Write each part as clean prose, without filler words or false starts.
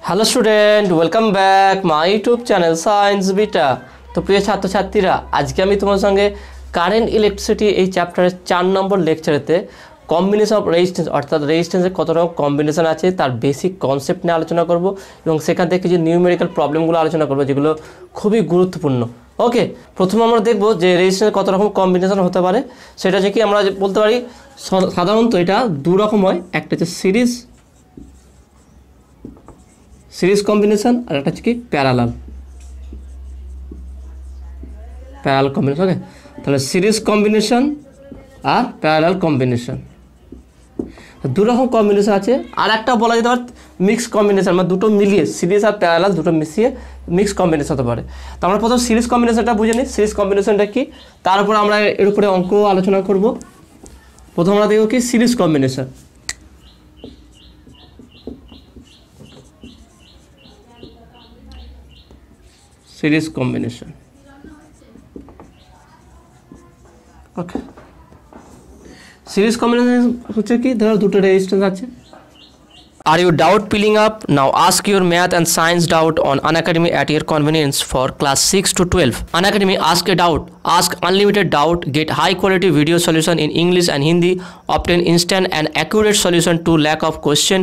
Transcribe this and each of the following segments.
Hello student, welcome back my YouTube channel science beta. তো প্রিয় ছাত্রছাত্রীরা, আজকে আমি তোমার সঙ্গে কারেন্ট ইলেকট্রিসিটি এই চ্যাপ্টারের 4 নম্বর লেকচারেতে কম্বিনেশন অফ রেজিস্ট্যান্স অর্থাৎ রেজিস্ট্যান্সের কত রকম কম্বিনেশন আছে তার বেসিক কনসেপ্ট নিয়ে আলোচনা করব এবং সেখান থেকে কিছু নিউমেরিক্যাল প্রবলেমগুলো আলোচনা করব যেগুলো খুবই গুরুত্বপূর্ণ। ওকে, প্রথমে আমরা দেখব যে রেজিস্ট্যান্সের কত রকম কম্বিনেশন হতে পারে। সেটা হচ্ছে কি আমরা বলতে পারি সাধারণত এটা দু রকম হয়, একটা হচ্ছে সিরিজ কম্বিনেশন আর একটা হচ্ছে কি প্যারালাল কম্বিনেশন। ওকে, তাহলে সিরিজ কম্বিনেশন আর প্যারালাল কম্বিনেশন দু রকম কম্বিনেশন আছে। আর একটা বলা যেতে পারে মিক্স কম্বিনেশন, মানে দুটো মিলিয়ে সিরিজ আর প্যারালাল দুটো মিশিয়ে মিক্স কম্বিনেশন হতে পারে। তো আমরা প্রথম সিরিজ কম্বিনেশনটা বুঝে নিই। সিরিজ কম্বিনেশনটা কি, তার উপরে আমরা এর উপরে অঙ্ক আলোচনা করব। প্রথম আমরা দেখব কি সিরিজ কম্বিনেশন। সিরিজ কম্বিনেশন, ওকে, সিরিজ কম্বিনেশন হচ্ছে কি ধরো দুটো রেজিস্ট্যান্স আছে। Are you doubt piling up? Now ask your math and science doubt on Unacademy at your convenience for class 6 to 12. Unacademy, ask a doubt. Ask unlimited doubt. Get high quality video solution in English and Hindi. Obtain instant and accurate solution to lack of question.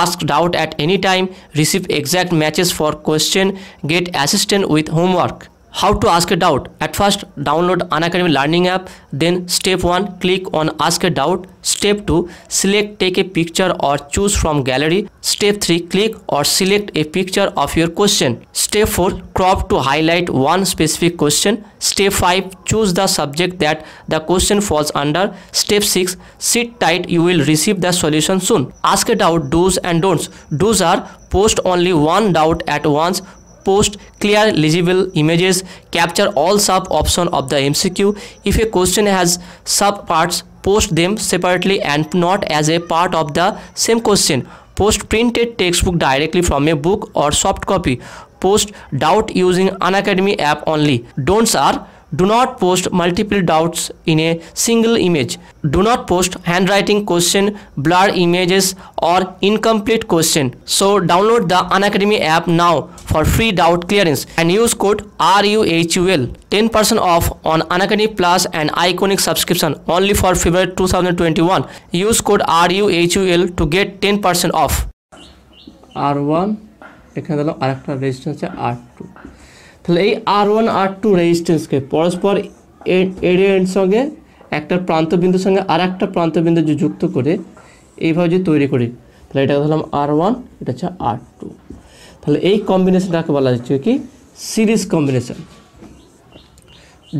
Ask doubt at any time. Receive exact matches for question. Get assistant with homework. How to ask a doubt? At first, download Unacademy learning app. Then step 1, click on ask a doubt. Step 2, select take a picture or choose from gallery. Step 3, click or select a picture of your question. Step 4, crop to highlight one specific question. Step 5, choose the subject that the question falls under. Step 6, sit tight, you will receive the solution soon. Ask a doubt do's and don'ts. Do's are post only one doubt at once. Post clear legible images. Capture all sub option of the MCQ. If a question has sub parts, post them separately and not as a part of the same question. Post printed textbook directly from a book or soft copy. Post doubt using Unacademy app only. Don'ts are: do not post multiple doubts in a single image. Do not post handwriting question, blur images or incomplete question. So download the Unacademy app now for free doubt clearance and use code RUHUL. 10% off on Unacademy Plus and Iconic subscription only for February 2021. Use code RUHUL to get 10% off. R1 এখানে দিলাম, আরেকটা resistance আছে R2। তাহলে এই R1 R2 রেজিস্ট্যান্সকে পরস্পর এর সঙ্গে একটা প্রান্তবিন্দুর সঙ্গে আর একটা প্রান্তবিন্দু যুক্ত করে এইভাবে যদি তৈরি করি তাহলে এটা ধরলাম R1, এটা হচ্ছে R2। তাহলে এই কম্বিনেশনটাকে বলা হচ্ছে কি সিরিজ কম্বিনেশন।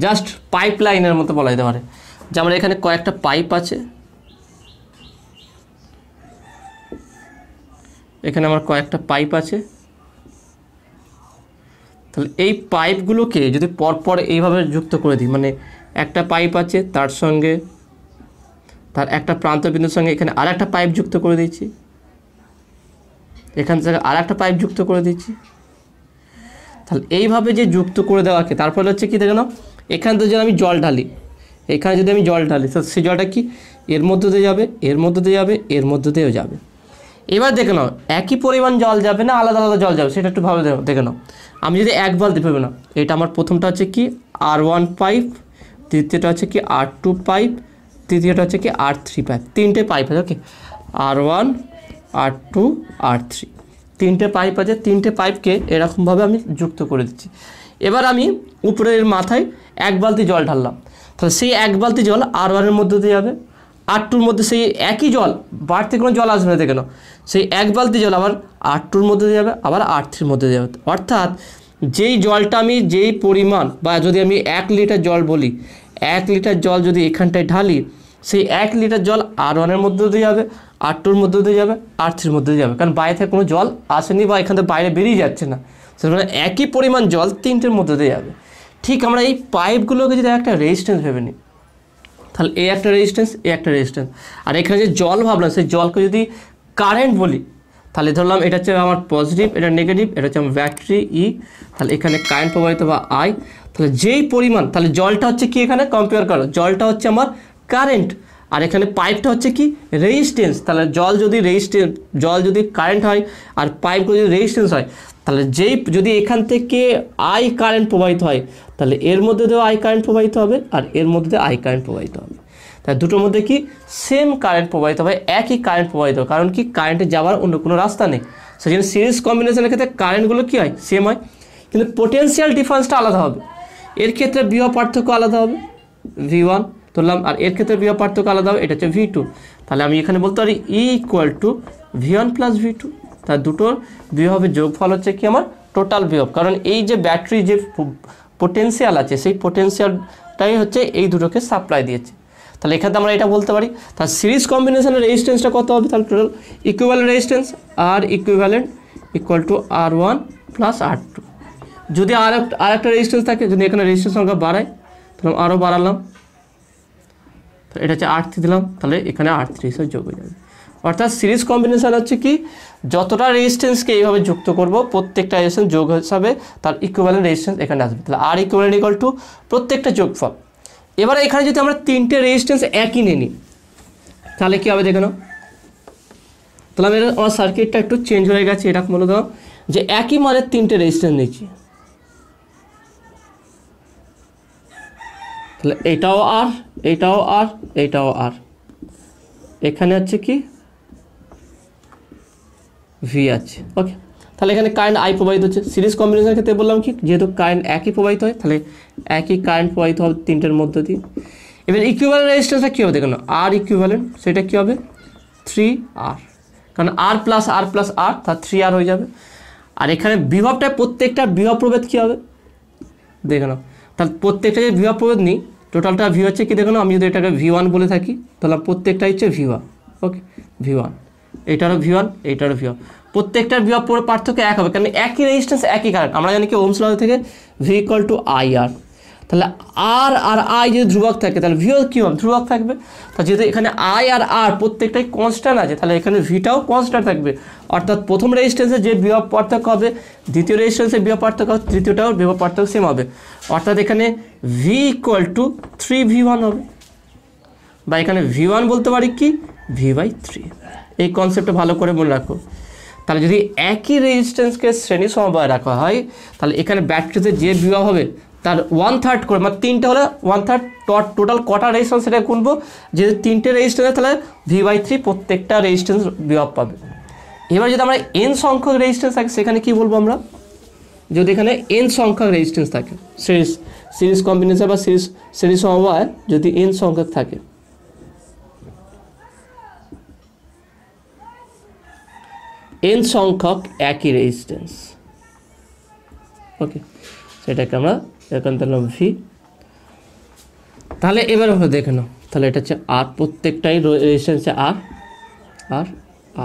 জাস্ট পাইপ লাইনের মতো বলা যেতে পারে, যেমন এখানে কয়েকটা পাইপ আছে, এখানে আমার কয়েকটা পাইপ আছে। তাহলে এই পাইপগুলোকে যদি পরপর এইভাবে যুক্ত করে দিই, মানে একটা পাইপ আছে তার সঙ্গে তার একটা প্রান্তবিন্দুর সঙ্গে এখানে আর একটা পাইপ যুক্ত করে দিচ্ছি, এখান থেকে আর একটা পাইপ যুক্ত করে দিচ্ছি। তাহলে এইভাবে যে যুক্ত করে দেওয়াকে তারপরে হচ্ছে কি দেখে নাও, এখান থেকে যদি আমি জল ঢালি, এখানে যদি আমি জল ঢালি তো সেই জলটা কি এর মধ্যে দিয়ে যাবে, এর মধ্যে দিয়ে যাবে, এর মধ্যে দিয়েও যাবে। এবার দেখে নাও একই পরিমাণ জল যাবে না আলাদা আলাদা জল যাবে, সেটা একটু ভাবে দেখে নাও। আমি যদি এক বালতি ভেবে না, এটা আমার প্রথমটা হচ্ছে কি R1 পাইপ, দ্বিতীয়টা হচ্ছে কি R2 পাইপ, তৃতীয়টা হচ্ছে কি R3 পাইপ। তিনটে পাইপ আছে, ওকে, R1 R2 R3 তিনটে পাইপ আছে। তিনটে পাইপকে এরকমভাবে আমি যুক্ত করে দিচ্ছি। এবার আমি উপরের মাথায় এক বালতি জল ঢাললাম, তাহলে সেই এক বালতি জল R1 এর মধ্যে দিয়ে যাবে, R2 মধ্যে সেই একই জল, বাড়তি কোনো জল আসবে না, দেখে নাও সেই এক বালতি জল আবার R2 মধ্যে দিয়ে যাবে, আবার R3 মধ্যে দিয়ে যাবে। অর্থাৎ যেই জলটা আমি যেই পরিমাণ, বা যদি আমি 1 লিটার জল বলি, 1 লিটার জল যদি এখানটায় ঢালি, সেই 1 লিটার জল R1 এর মধ্যে দিয়ে যাবে, R2 মধ্যে দিয়ে যাবে, R3 মধ্যে দিয়ে যাবে, কারণ বাইরে থেকে কোনো জল আসেনি বা এখান থেকে বাইরে বেরিয়ে যাচ্ছে না, সেটা একই পরিমাণ জল তিনটের মধ্যে দিয়ে যাবে। ঠিক আমরা এই পাইপগুলোকে যদি একটা রেজিস্ট্যান্স ভেবে নিই, তাহলে এই একটা রেজিস্ট্যান্স, এই একটা রেজিস্ট্যান্স, আর এখানে যে জল ভাবলাম সেই জলকে যদি কারেন্ট বলি, তাহলে ধরলাম এটা হচ্ছে আমার পজিটিভ, এটা নেগেটিভ, এটা হচ্ছে আমার ব্যাটারি ই, তাহলে এখানে কারেন্ট প্রবাহিত বা আই। তাহলে যেই পরিমাণ, তাহলে জলটা হচ্ছে কি এখানে কম্পেয়ার করো, জলটা হচ্ছে আমার কারেন্ট আর এখানে পাইপটা হচ্ছে কি রেজিস্ট্যান্স, তাহলে জল যদি কারেন্ট হয় আর পাইপগুলো যদি রেজিস্ট্যান্স হয়, তাহলে যদি এখান থেকে আই কারেন্ট প্রবাহিত হয়, তাহলে এর মধ্যে দিয়েও আই কারেন্ট প্রবাহিত হবে আর এর মধ্যে দিয়ে আই কারেন্ট প্রবাহিত হবে। তাই দুটোর মধ্যে কি সেম কারেন্ট প্রবাহিত হবে, একই কারেন্ট প্রবাহিত হবে, কারণ কি কারেন্টে যাওয়ার অন্য কোনো রাস্তা নেই। সেই জন্য সিরিজ কম্বিনেশনের ক্ষেত্রে কারেন্টগুলো কী হয় সেম হয়, কিন্তু পোটেনশিয়াল ডিফারেন্সটা আলাদা হবে। এর ক্ষেত্রে বিভব পার্থক্য আলাদা হবে V1 ধরলাম, আর এর ক্ষেত্রে বিভব পার্থক্য আলাদা হবে, এটা হচ্ছে V2। তাহলে আমি এখানে বলতে পারি E = V1 + V2। তার দুটোর বিভবের যোগফল হচ্ছে কি আমার টোটাল বিভব, কারণ এই যে ব্যাটারি যে পোটেনশিয়াল আছে সেই পোটেনশিয়ালটাই হচ্ছে এই দুটোকে সাপ্লাই দিয়েছে। তাহলে এখানে আমরা এটা বলতে পারি। তার সিরিজ কম্বিনেশনের রেজিস্ট্যান্সটা কত হবে, তাহলে total equivalent resistance R equivalent = R1 + R2। যদি আরেকটা রেজিস্ট্যান্স থাকে, যদি এখানে রেজিস্ট্যান্স সংখ্যা বাড়ায় তাহলে আরও বাড়ালাম, তাহলে এটা হচ্ছে R3 দিলাম, তাহলে এখানে R3 হিসেবে যোগ হয়ে যাবে। অর্থাৎ সিরিজ কম্বিনেশন হচ্ছে কি যতটা রেজিস্ট্যান্সকে এইভাবে যুক্ত করব প্রত্যেকটা রেজিস্ট্যান্স যোগ হিসাবে তার ইকুইভ্যালেন্ট রেজিস্ট্যান্স এখানে আসবে। তাহলে R ইকুইভ্যালেন্ট = প্রত্যেকটা যোগফল। এবারে এখানে যদি আমরা তিনটে রেজিস্ট্যান্স একই নিয়ে নিই তাহলে কী হবে দেখে নাও। তাহলে আমি আমার সার্কিটটা একটু চেঞ্জ হয়ে গেছে, এটা মনে দাও যে একই মানের তিনটে রেজিস্ট্যান্স নিচ্ছি, তাহলে এটাও আর, এটাও আর, এটাও আর, এখানে হচ্ছে কি ভি আছে। ওকে, তাহলে এখানে কারেন্ট আই প্রবাহিত হচ্ছে। সিরিজ কম্বিনেশনের ক্ষেত্রে বললাম কি যেহেতু কারেন্ট একই প্রবাহিত হয় তাহলে একই কারেন্ট প্রবাহিত হবে তিনটের মধ্য দিয়ে। এবার ইকুইভ্যালেন্ট রেজিস্ট্যান্সটা কী হবে দেখুন, আর ইকুইভ্যালেন্ট সেটা কী হবে 3R, কারণ R + R + R তার 3R হয়ে যাবে। আর এখানে বিভবটা প্রত্যেকটা বিভব প্রভেদ কী হবে দেখে নাও। তাহলে প্রত্যেকটা যে বিভব প্রভেদ নিই টোটালটা ভি হচ্ছে কি দেখো না, আমি যদি এটাকে V1 বলে থাকি তাহলে প্রত্যেকটা হচ্ছে V1। ওকে, V1, এইটারও V1, এইটারও V1, প্রত্যেকটার বিভব পার্থক্য এক হবে, কারণ একই রেজিস্ট্যান্স একই কারেন্ট। আমরা জানি কি ওহমস ল থেকে V = IR। তাহলে R আর I যদি ধ্রুবক থাকে তাহলে ভিও কী হবে ধ্রুবক থাকবে। তা যেহেতু এখানে I আর R প্রত্যেকটাই কনস্ট্যান্ট আছে তাহলে এখানে ভিটাও কনস্ট্যান্ট থাকবে। অর্থাৎ প্রথম রেজিস্ট্যান্সে যে বিভব পার্থক্য হবে দ্বিতীয় রেজিস্ট্যান্সে বিভব পার্থক্য হবে, তৃতীয়টাও বিভব পার্থক্য সেম হবে। অর্থাৎ এখানে V = 3V1 হবে, বা এখানে V1 বলতে পারি কি V/3। এই কনসেপ্টটা ভালো করে মনে রাখো। তাহলে যদি একই রেজিস্ট্যান্সকে শ্রেণী সমবায়ে রাখা হয় তাহলে এখানে ব্যাটারিতে যে বিভব হবে তার 1/3 করে, মানে তিনটে হলে 1/3 টোটাল কটা রেজিস্ট্যান্স সেটা গুনবো, যেহেতু তিনটে রেজিস্ট্যান্স তাহলে V/3 প্রত্যেকটা রেজিস্ট্যান্স বিভব পাবে। এবার যদি আমরা n সংখ্যক রেজিস্ট্যান্স থাকে সেখানে কি বলবো আমরা, যদি এখানে n সংখ্যক রেজিস্ট্যান্স থাকে সিরিজ কম্বিনেশন বা সিরিজ সমবায় যদি n সংখ্যক থাকে, n সংখ্যক একই রেজিস্ট্যান্স। ওকে, সেটাকে আমরা এখন দিলাম V। তাহলে এবার হলো দেখে নাও, তাহলে এটা হচ্ছে R, প্রত্যেকটাই রেজিস্ট্যান্সে R আর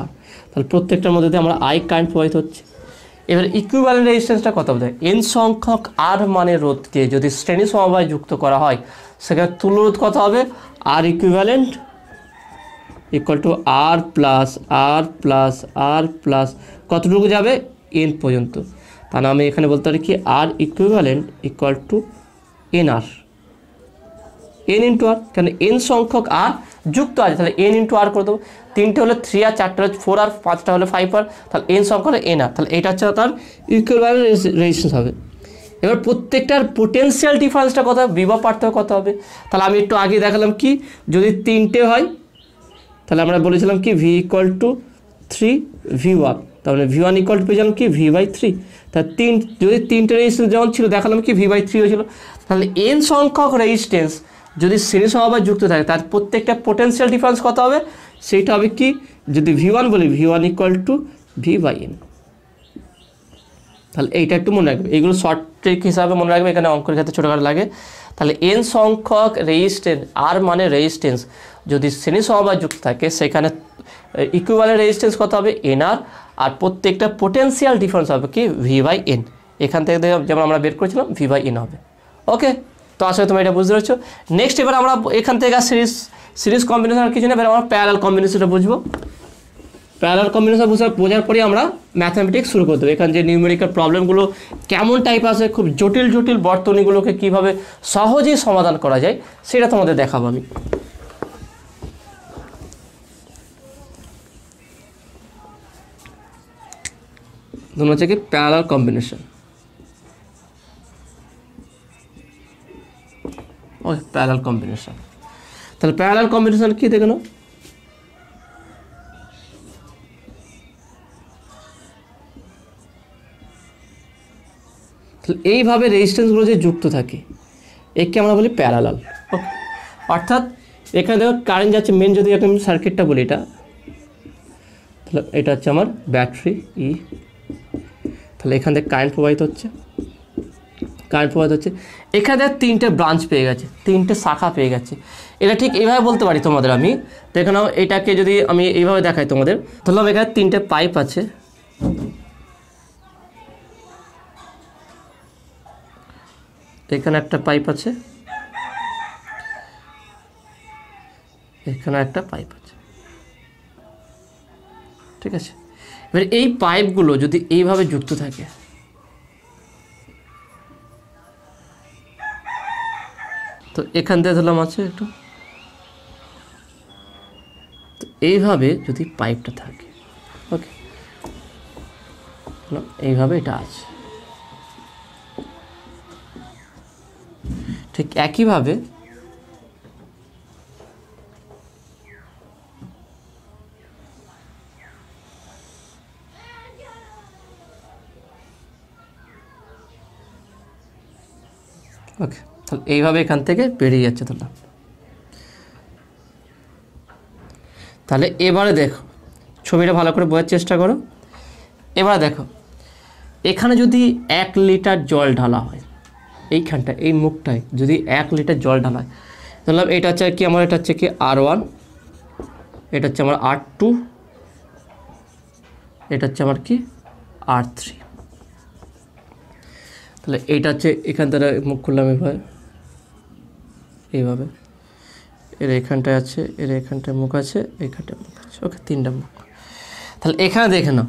R, তাহলে প্রত্যেকটার মধ্যে দিয়ে আমরা I কারেন্ট প্রবাহিত হচ্ছে। এবার ইকুইভ্যালেন্ট রেজিস্ট্যান্সটা কত হবে, n সংখ্যক R মানে রোধকে যদি শ্রেণী সমবায়ে যুক্ত করা হয় সেখানে তুল্যরোধ কত হবে, R ইকুইভ্যালেন্ট = R + R কতটুকু যাবে n পর্যন্ত। তাহলে আমি এখানে বলতে পারি কি R equivalent = NR, n × R, কেন n সংখ্যক R যুক্ত আছে তাহলে n × R করে দেবো। তিনটে হলে 3R, চারটে হলে 4R, পাঁচটা হলে 5R, তাহলে n সংখ্যক হলে NR, তাহলে এটা হচ্ছে তার ইকুইভ্যালেন্ট রেজিস্ট্যান্স হবে। এবার প্রত্যেকটার পোটেনশিয়াল ডিফারেন্সটা কত হবে, বিভব পার্থক্য কত হবে। তাহলে আমি একটু আগে দেখালাম কি যদি তিনটে হয় তাহলে আমরা বলেছিলাম কি V = 3V1, তাহলে V1 = পেয়েছিলাম কি V/3। তা যদি তিনটে রেজিস্ট্যান্স যেমন ছিল দেখালাম কি V/3 হয়েছিল। তাহলে n সংখ্যক রেজিস্ট্যান্স যদি শ্রেণী সমবায়ে যুক্ত থাকে তার প্রত্যেকটা পোটেনশিয়াল ডিফারেন্স কত হবে, সেইটা হবে কি যদি V1 বলি V1 = V/n। তাহলে এইটা একটু মনে রাখবে, এইগুলো শর্ট ট্রিক হিসাবে মনে রাখবে, এখানে অঙ্কের ক্ষেত্রে ছোটোখাটো লাগে। তাহলে n সংখ্যক রেজিস্ট্যান্স R মানে রেজিস্ট্যান্স যদি শ্রেণী সমবায়ে যুক্ত থাকে সেখানে ইকুইভ্যালেন্ট রেজিস্ট্যান্স কত হবে NR, আর প্রত্যেকটা পোটেনশিয়াল ডিফারেন্স হবে কি V/n। এখান থেকে যেমন আমরা বের করেছিলাম V/n হবে। ওকে, তো আসলে তুমি এটা বুঝতে পারছো। নেক্সট এবার আমরা এখান থেকে সিরিজ কম্বিনেশন কিছু না, এবার আমরা প্যারালাল কম্বিনেশনটা বুঝবো। প্যারালাল কম্বিনেশন বোঝার পরে আমরা ম্যাথমেটিক্স শুরু করে দেবো। এখানে যে নিউমেরিক্যাল প্রবলেমগুলো কেমন টাইপ আছে, খুব জটিল বর্তনীগুলোকে কীভাবে সহজেই সমাধান করা যায় সেটা তোমাদের দেখাবো আমি। ধরুন হচ্ছে কি প্যারালাল কম্বিনেশন। ওকে, প্যারালাল কম্বিনেশন। তাহলে প্যারালাল কম্বিনেশন কি দেখে নাও, এইভাবে রেজিস্ট্যান্সগুলো যে যুক্ত থাকে একে আমরা বলি প্যারালাল। ওকে, অর্থাৎ এখানে দেখো কারেন্ট যাচ্ছে মেন, যদি এখন সার্কিটটা বলি এটা, তাহলে এটা হচ্ছে আমার ব্যাটারি ই, তাহলে এখান থেকে কারেন্ট প্রবাহিত হচ্ছে, এখানে দেখ তিনটে ব্রাঞ্চ পেয়ে গেছে, তিনটে শাখা পেয়ে গেছে। এটা ঠিক এইভাবে বলতে পারি তোমাদের আমি, দেখে নাও এটাকে যদি আমি এইভাবে দেখাই তোমাদের, ধরলাম এখানে তিনটে পাইপ আছে, এখানে একটা পাইপ আছে, এখানে একটা পাইপ আছে, ঠিক আছে। এবার এই পাইপগুলো যদি এইভাবে যুক্ত থাকে, তো এখান থেকে ধরলাম আছে একটু, তো এইভাবে যদি পাইপটা থাকে, ওকে, এইভাবে এটা আছে, ঠিক একইভাবে ওকে, তাহলে এইভাবে এখান থেকে বেরিয়ে যাচ্ছে। তাহলে এবারে দেখো ছবিটা ভালো করে বোঝার চেষ্টা করো। এবারে দেখো এখানে যদি 1 লিটার জল ঢালা হয়, এইখানটা এই মুখটায় যদি 1 লিটার জল ঢালা হয়, ধরলাম এটা হচ্ছে কি আমার, এটা হচ্ছে কি R1, এটা হচ্ছে আমার R2, এটা হচ্ছে আমার কি R3। তাহলে এইটা হচ্ছে এখান থেকে মুখ খুললাম এইভাবে, এর এখানটায় আছে, এর এখানটায় মুখ আছে, এইখানটায় মুখ আছে, ওকে, 3টা মুখ। তাহলে এখানে দেখে নাও,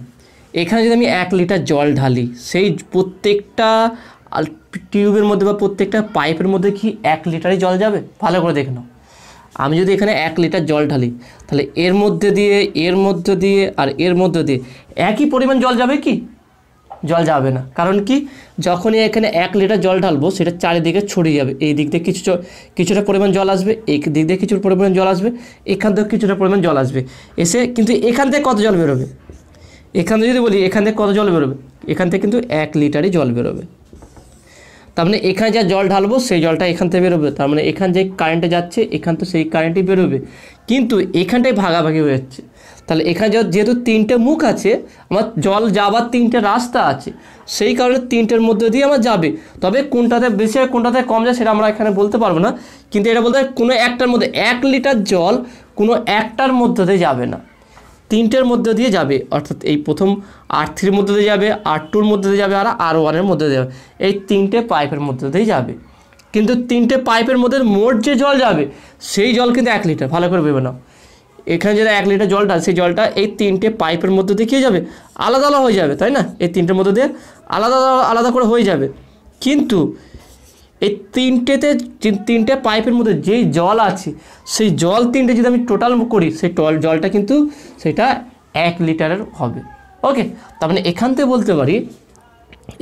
এখানে যদি আমি 1 লিটার জল ঢালি, সেই প্রত্যেকটা টিউবের মধ্যে বা প্রত্যেকটা পাইপের মধ্যে কি 1 লিটারই জল যাবে? ভালো করে দেখে নাও। আমি যদি এখানে 1 লিটার জল ঢালি, তাহলে এর মধ্যে দিয়ে, এর মধ্যে দিয়ে আর এর মধ্যে দিয়ে একই পরিমাণ জল যাবে কি? জল যাবে না। কারণ কি, যখনই এখানে 1 লিটার জল ঢালবো সেটা চারিদিকে ছড়িয়ে যাবে। এই দিক দিয়ে কিছুটা পরিমাণ জল আসবে, এই দিক দিয়ে কিছু পরিমাণ জল আসবে, এখান থেকে কিছুটা পরিমাণ জল আসবে, এসে কিন্তু এখান থেকে কত জল বেরোবে? এখান থেকে যদি বলি এখান থেকে কত জল বেরোবে, এখান থেকে কিন্তু 1 লিটারই জল বেরোবে। তার মানে এখানে যা জল ঢালবো সেই জলটা এখান থেকে বেরোবে, তার মানে এখান যে কারেন্টে যাচ্ছে এখান তো সেই কারেন্টই বেরোবে, কিন্তু এখানটাই ভাগাভাগি হয়ে যাচ্ছে। তাহলে এখানে যেহেতু 3টে মুখ আছে, আমার জল যাবার 3টে রাস্তা আছে, সেই কারণে 3টের মধ্যে দিয়ে আমার যাবে। তবে কোনটাতে বেশি আর কোনটাতে কম যায় সেটা আমরা এখানে বলতে পারবো না, কিন্তু এটা বলতে কোনো একটার মধ্যে 1 লিটার জল কোনো একটার মধ্যে দিয়ে যাবে না, 3টের মধ্যে দিয়ে যাবে। অর্থাৎ এই প্রথম R3-র মধ্যে দিয়ে যাবে, R2-র মধ্যে দিয়ে যাবে, আর R1-এর মধ্যে দিয়ে যাবে, এই 3টে পাইপের মধ্যে দিয়ে যাবে। কিন্তু 3টে পাইপের মধ্যে মোট যে জল যাবে সেই জল কিন্তু 1 লিটার। ভালো করে ভেবে নাও, এখানে যেটা 1 লিটার জলটা, সেই জলটা এই 3টে পাইপের মধ্যে দিয়ে কী যাবে? আলাদা আলাদা হয়ে যাবে, তাই না? এই 3টের মধ্যে দিয়ে আলাদা আলাদা করে হয়ে যাবে। কিন্তু এই 3টে পাইপের মধ্যে যেই জল আছে, সেই জল 3টে যদি আমি টোটাল করি, সেই জলটা কিন্তু সেটা 1 লিটারের হবে। ওকে, তার মানে এখান থেকে বলতে পারি,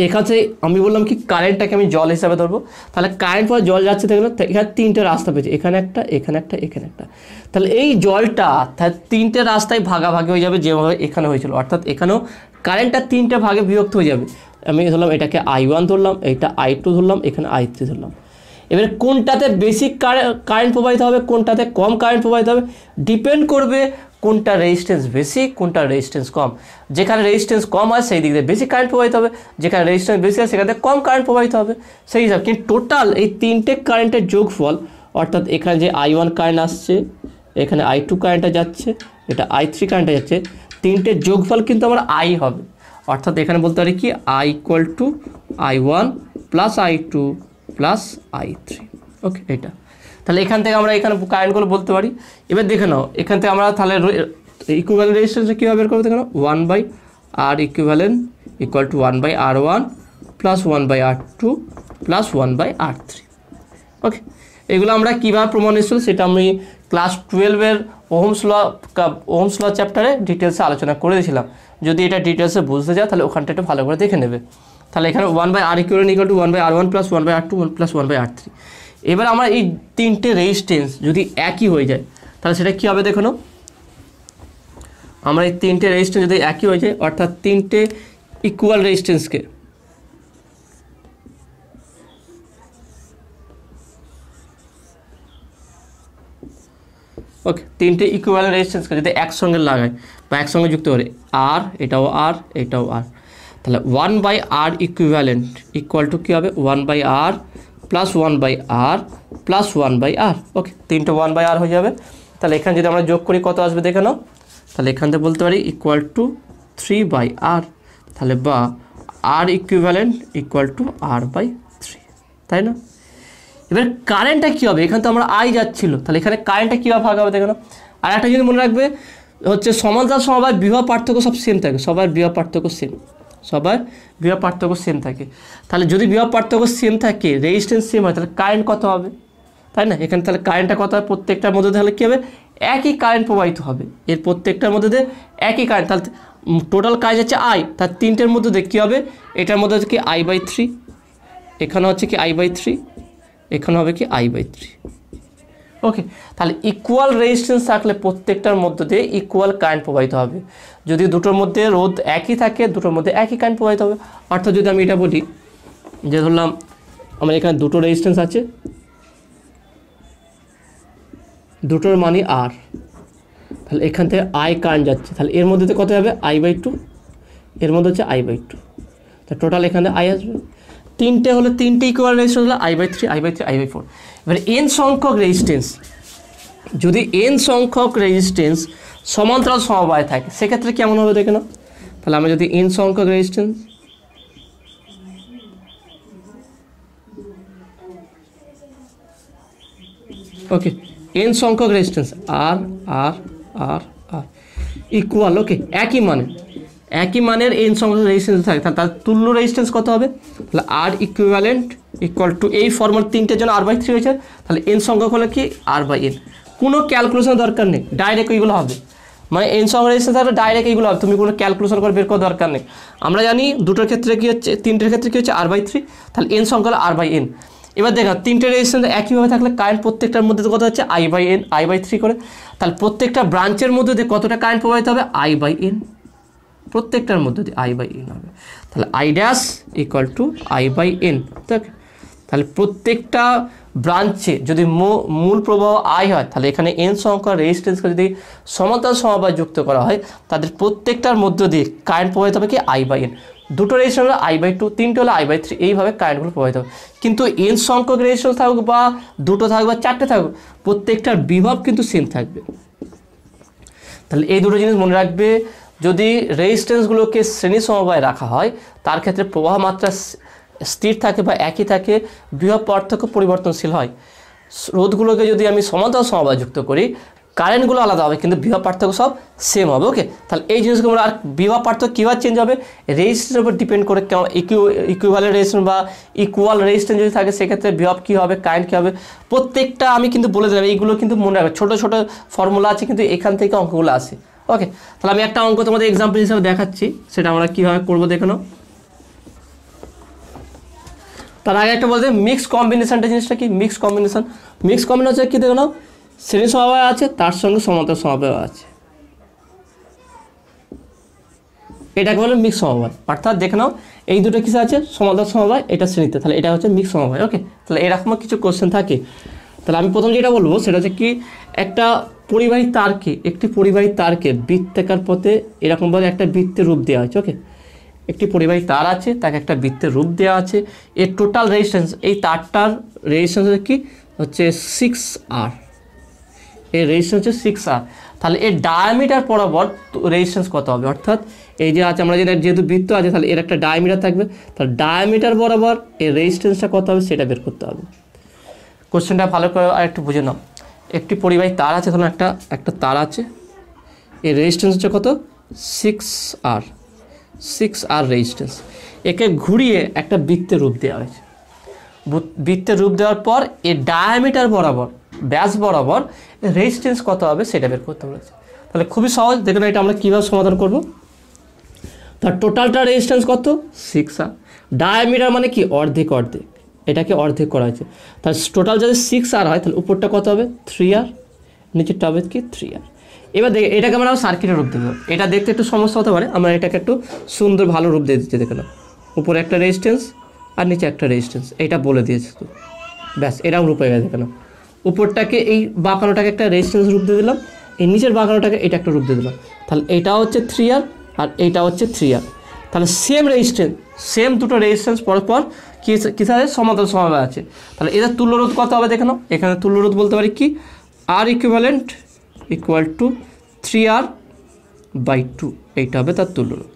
এখান থেকে আমি বললাম কি কারেন্টটাকে আমি জল হিসাবে ধরবো। তাহলে কারেন্ট পর জল যাচ্ছে দেখলো, এখানে 3টে রাস্তা পেয়েছে, এখানে একটা, এখানে একটা, এখানে একটা। তাহলে এই জলটা 3টে রাস্তায় ভাগাভাগি হয়ে যাবে, যেভাবে এখানে হয়েছিল। অর্থাৎ এখানেও কারেন্টটা 3টে ভাগে বিভক্ত হয়ে যাবে। আমি ধরলাম এটাকে I1 ধরলাম, এটা I2 ধরলাম, এখানে I3 ধরলাম। এবারে কোনটাতে বেশি কারেন্ট প্রবাহিত হবে, কোনটাতে কম কারেন্ট প্রবাহিত হবে, ডিপেন্ড করবে কোনটা রেজিস্ট্যান্স বেশি, কোনটা রেজিস্ট্যান্স কম। যেখানে রেজিস্ট্যান্স কম হয় সেই দিক দিয়ে বেশি কারেন্ট প্রবাহিত হবে, যেখানে রেজিস্ট্যান্স বেশি হয় সেখানে কম কারেন্ট প্রবাহিত হবে, সেই হিসাবে। কিন্তু টোটাল এই 3টে কারেন্টের যোগফল, অর্থাৎ এখানে যে I1 কারেন্ট আসছে, এখানে I2 কারেন্টটা যাচ্ছে, এটা I3 কারেন্টটা যাচ্ছে, 3টের যোগফল কিন্তু আমার I হবে। অর্থাৎ এখানে বলতে পারি কি I = I1 + I2 + I3। ওকে, এটা তাহলে এখান থেকে আমরা এখানে কারেন্টগুলো বলতে পারি। এবার দেখে নাও, এখান থেকে আমরা তাহলে ইকুইভ্যালেন্ট রেজিস্ট্যান্সটা কীভাবে বের করবো? দেখে নাও, 1/R equivalent = 1/R1 + 1/R2 + 1/R3। ওকে, এগুলো আমরা কীভাবে প্রমাণ এসেছিল সেটা আমি ক্লাস 12-এর ওহমস ল চ্যাপ্টারে ডিটেলসে আলোচনা করে দিয়েছিলাম। যদি এটা ডিটেলসে বুঝতে যাও তাহলে ওখানটা একটু ভালো করে দেখে নেবে। তাহলে এখানে 1/R equivalent equal two 1/R1 plus 1/R2 plus 1/R3। এবার আমরা এই তিনটে রেজিস্ট্যান্স যদি একই হয়ে যায় তাহলে সেটা কী হবে দেখো। আমরা এই তিনটে রেজিস্ট্যান্স যদি একই হয়ে যায়, অর্থাৎ তিনটে ইকুয়াল রেজিস্ট্যান্সকে ওকে, তিনটে ইকুইভ্যালেন্ট রেজিস্ট্যান্সকে যদি একসঙ্গে লাগাই বা একসঙ্গে যুক্ত করে, আর এটাও আর এটাও আর, তাহলে 1/R ইকুইভ্যালেন্ট ইকুয়াল টু কী হবে 1/R plus 1/R plus 1/R। ওকে, তিনটে 1/R হয়ে যাবে। তাহলে এখানে যদি আমরা যোগ করি কত আসবে দেখে নাও। তাহলে এখান থেকে বলতে পারি ইকুয়াল টু 3/R, তাহলে বা R equivalent equal two R/3, তাই না? এবার কারেন্টটা কী হবে, এখানে তো আমরা আই যাচ্ছিলো, তাহলে এখানে কারেন্টটা কীভাবে ভাগ হবে দেখো না। আর একটা জিনিস মনে রাখবে হচ্ছে সমান্তরাল সমবায় বিভব পার্থক্য সব সেম থাকে, সবার বিভব পার্থক্য সেম, সবার বিভব পার্থক্য সেম থাকে। তাহলে যদি বিভব পার্থক্য সেম থাকে, রেজিস্ট্যান্স সেম হয়, তাহলে কারেন্ট কত হবে, তাই না? এখানে তাহলে কারেন্টটা কত হবে, প্রত্যেকটার মধ্যে তাহলে কী হবে একই কারেন্ট প্রবাহিত হবে, এর প্রত্যেকটার মধ্যে দিয়ে একই কারেন্ট। তাহলে টোটাল কাজ হচ্ছে আই, তার তিনটের মধ্যে দিয়ে কী হবে, এটার মধ্যে হচ্ছে কি I/3, এখানে হচ্ছে কি I/3, এখানে হবে কি I/3। ওকে, তাহলে ইকুয়াল রেজিস্ট্যান্স থাকলে প্রত্যেকটার মধ্যে দিয়ে ইকুয়াল কারেন্ট প্রবাহিত হবে। যদি দুটোর মধ্যে রোধ একই থাকে, দুটোর মধ্যে একই কারেন্ট প্রবাহিত হবে। অর্থাৎ যদি আমি এটা বলি যে ধরলাম আমার এখানে দুটো রেজিস্ট্যান্স আছে, দুটোর মানে আর, তাহলে এখান থেকে আই কারেন্ট যাচ্ছে, তাহলে এর মধ্যে কত হবে I/2, এর মধ্যে হচ্ছে I/2, তা টোটাল এখানে আই আসবে। তিনটে হলে তিনটে ইকুয়াল রেজিস্ট্যান্স হলো I/3 I/3 I/4। এবার এন সংখ্যক রেজিস্ট্যান্স, যদি এন সংখ্যক রেজিস্ট্যান্স সমান্তরাল সমবায় থাকে সেক্ষেত্রে কেমন হবে দেখে নাও। তাহলে আমরা যদি এন সংখ্যক রেজিস্ট্যান্স, ওকে, এন সংখ্যক রেজিস্ট্যান্স আর আর আর আর ইকুয়াল, ওকে, একই মানের এন সংখ্যক রেজিস্ট্যান্স থাকে, তার তুল্য রেজিস্ট্যান্স কত হবে, তাহলে আর ইকুইভ্যালেন্ট ইকুয়াল টু এই ফর্মুলা তিনটের জন্য R/3 হয়েছে, তাহলে এন সংখ্যক হলো কি R/n। কোনো ক্যালকুলেশনের দরকার নেই, ডাইরেক্ট এইগুলো হবে, মানে এন সংখ্যক রেজিস্ট্যান্স থাকলে ডাইরেক্ট এইগুলো হবে, তুমি কোনো ক্যালকুলেশন করে বের করার দরকার নেই। আমরা জানি দুটোর ক্ষেত্রে কী হচ্ছে, তিনটের ক্ষেত্রে কী হচ্ছে R/3, তাহলে এন সংখ্যা হলো R/n। এবার দেখো তিনটে রেজিস্ট্যান্স একইভাবে থাকলে কারেন্ট প্রত্যেকটার মধ্যে কত হচ্ছে I/n I/3 করে, তাহলে প্রত্যেকটা ব্রাঞ্চের মধ্যে দিয়ে কতটা কারেন্ট প্রবাহিত হবে I/n, প্রত্যেকটার মধ্যে দিয়ে I/n হবে, তাহলে I dash equal to I/n। তাহলে প্রত্যেকটা ব্রাঞ্চে যদি মূল প্রবাহ I হয়, তাহলে এখানে এন সংখ্যা রেজিস্ট্যান্সকে যদি সমান্তরাল সমবায় যুক্ত করা হয়, তাদের প্রত্যেকটার মধ্য দিয়ে কারেন্ট প্রবাহিত হবে কি I/n। দুটো রেজিস্ট্যান্স হলো I/2, তিনটে হলো I/3, এইভাবে কারেন্টগুলো প্রবাহিত হবে। কিন্তু এন সংখ্যক রেজিস্ট্যান্স থাকুক বা দুটো থাকুক বা চারটে থাকুক, প্রত্যেকটার বিভব কিন্তু সেম থাকবে। তাহলে এই দুটো জিনিস মনে রাখবে, যদি রেজিস্ট্যান্সগুলোকে শ্রেণী সমবায়ে রাখা হয় তার ক্ষেত্রে প্রবাহ মাত্রা স্থির থাকে বা একই থাকে, বিভব পার্থক্য পরিবর্তনশীল হয়। রোধগুলোকে যদি আমি সমান্তরাল সমবায়ে যুক্ত করি, কারেন্টগুলো আলাদা হবে কিন্তু বিভব পার্থক্য সব সেম হবে। ওকে, তাহলে এই জিনিসগুলো আর বিভব পার্থক্য কীভাবে চেঞ্জ হবে, রেজিস্ট্যান্সের উপর ডিপেন্ড করে, কেমন ইকুইভ্যালেন্ট রেজিস্ট্যান্স বা ইকুয়াল রেজিস্ট্যান্স যদি থাকে সেক্ষেত্রে বিভব কী হবে, কারেন্ট কী হবে, প্রত্যেকটা আমি কিন্তু বলে দিলাম। এইগুলো কিন্তু মনে রাখবে, ছোটো ছোটো ফর্মুলা আছে কিন্তু এখান থেকে অঙ্কগুলো আসে। ওকে, তাহলে আমি একটা অঙ্ক তোমাদের এক্সাম্পল হিসাবে দেখাচ্ছি, সেটা আমরা কীভাবে করবো দেখে নাও। তার আগে একটা বলতে মিক্স কম্বিনেশনটা জিনিসটা কি, মিক্স কম্বিনেশন হচ্ছে কী দেখো নাও, শ্রেণী সমবায় আছে তার সঙ্গে সমান্তরাল সমবায় আছে, এটাকে বলে মিক্স সমবায়। অর্থাৎ দেখে নাও এই দুটো কিছু আছে সমান্তরাল সমবায়, এটা শ্রেণীতে, তাহলে এটা হচ্ছে মিক্স সমবায়। ওকে, তাহলে এরকম কিছু কোশ্চেন থাকে। তাহলে আমি প্রথম যেটা বলবো সেটা হচ্ছে কি, একটি পরিবাহী তারকে বৃত্তাকার পথে এরকমভাবে একটা বৃত্তের রূপ দেওয়া হয়েছে। ওকে, একটি পরিবাহী তার আছে, তাকে একটা বৃত্তের রূপ দেওয়া আছে, এর টোটাল রেজিস্ট্যান্স, এই তারটার রেজিস্ট্যান্স কি হচ্ছে 6R, এর রেজিস্ট্যান্স হচ্ছে 6R। তাহলে এর ডায়ামিটার বরাবর রেজিস্ট্যান্স কত হবে, অর্থাৎ এই যে আছে আমরা যেহেতু বৃত্ত আছে তাহলে এর একটা ডায়ামিটার থাকবে, তাহলে ডায়ামিটার বরাবর এর রেজিস্ট্যান্সটা কত হবে সেটা বের করতে হবে। কোশ্চেনটা ভালো করে আর একটু বুঝে নাও। একটি পরিবাহী তার আছে, ধরুন একটা তার আছে, এর রেজিস্ট্যান্স হচ্ছে কত 6R রেজিস্ট্যান্স, একে ঘুরিয়ে একটা বৃত্তের রূপ দেওয়া হয়েছে। বৃত্তের রূপ দেওয়ার পর এর ডায়ামিটার বরাবর ব্যাস বরাবর রেজিস্ট্যান্স কত হবে সেটা বের করতে বলেছে। তাহলে খুবই সহজ, দেখুন এটা আমরা কীভাবে সমাধান করব। তার টোটালটা রেজিস্ট্যান্স কত 6R, ডায়ামিটার মানে কি অর্ধেক, এটাকে অর্ধেক করা হয়েছে। তাহলে টোটাল যদি 6R হয় তাহলে উপরটা কত হবে 3R, নিচেরটা হবে কি 3R। এবার দেখে এটাকে আমরা সার্কিটের রূপ দেবো। এটা দেখতে একটু সমস্যা হতে পারে, আমরা এটাকে একটু সুন্দর ভালো রূপ দিয়ে দিচ্ছি। দেখে নাও উপরে একটা রেজিস্ট্যান্স আর নিচে একটা রেজিস্ট্যান্স, এটা বলে দিয়েছে তো ব্যাস এরকম রূপ হয়ে গেছে। দেখে নাও উপরটাকে এই বাঁকানোটাকে একটা রেজিস্ট্যান্স রূপ দিয়ে দিলাম, এই নিচের বাঁকানোটাকে এটা একটা রূপ দিয়ে দিলাম। তাহলে এটা হচ্ছে 3R আর এইটা হচ্ছে 3R। তাহলে সেম রেজিস্ট্যান্স, সেম দুটো রেজিস্ট্যান্স পরপর কি সাথে সমান্তরাল সমবায় আছে। তাহলে এদের তুল্যরোধ কত হবে দেখে নাও। এখানে তুল্যরোধ বলতে পারি কি R equivalent equal two 3R/2, এইটা হবে তার তুল্যরোধ।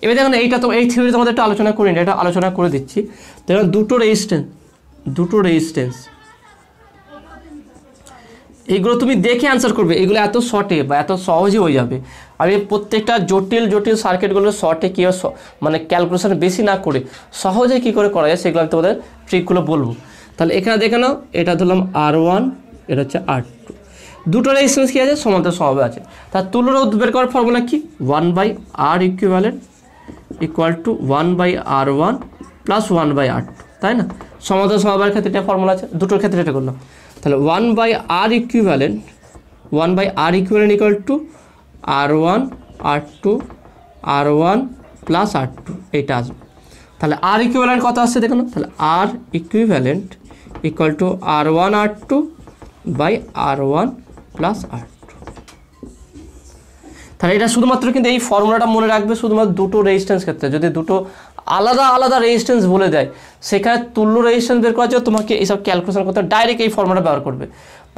এবার দেখুন এইটা তো এই থিওরি তোমাদের একটু আলোচনা করি না, এটা আলোচনা করে দিচ্ছি। দেখুন দুটো রেজিস্ট্যান্স এইগুলো তুমি দেখে অ্যান্সার করবে, এগুলো এত শর্টে বা এত সহজে হয়ে যাবে। আমি প্রত্যেকটা জটিল সার্কিটগুলো শর্টে কী মানে ক্যালকুলেশন বেশি না করে সহজে কী করে করা যায় সেগুলো আমি তোমাদের ট্রিকগুলো বলবো। তাহলে এখানে দেখে নাও এটা ধরলাম R1, এটা হচ্ছে R2, দুটো রেজিস্ট্যান্স কী আছে সমান্তরাল সমবায় আছে। তার তুল্যরোধ বের করার ফর্মুলা কি 1/R equivalent equal two 1/R1 plus 1/R2, তাই না? সমান্তরাল সমবায়ের ক্ষেত্রে এটা ফর্মুলা আছে, দুটোর ক্ষেত্রে এটা করলাম। তাহলে 1/R equivalent equal to R1 R2 R1 plus R2, এইটা আসবে। তাহলে R ইকুইভ্যালেন্ট কত আসছে দেখুন, তাহলে R equivalent equal to R1 R2 by R1 plus R2। তাহলে এটা শুধুমাত্র কিন্তু এই ফর্মুলাটা মনে রাখবে শুধুমাত্র দুটো রেজিস্ট্যান্স ক্ষেত্রে। যদি দুটো আলাদা রেজিস্ট্যান্স বলে দেয় সেখানে তুল্য রেজিস্ট্যান্স বের করার জন্য তোমাকে এইসব ক্যালকুলেশন করতে ডাইরেক্ট এই ফর্মুলাটা ব্যবহার করবে।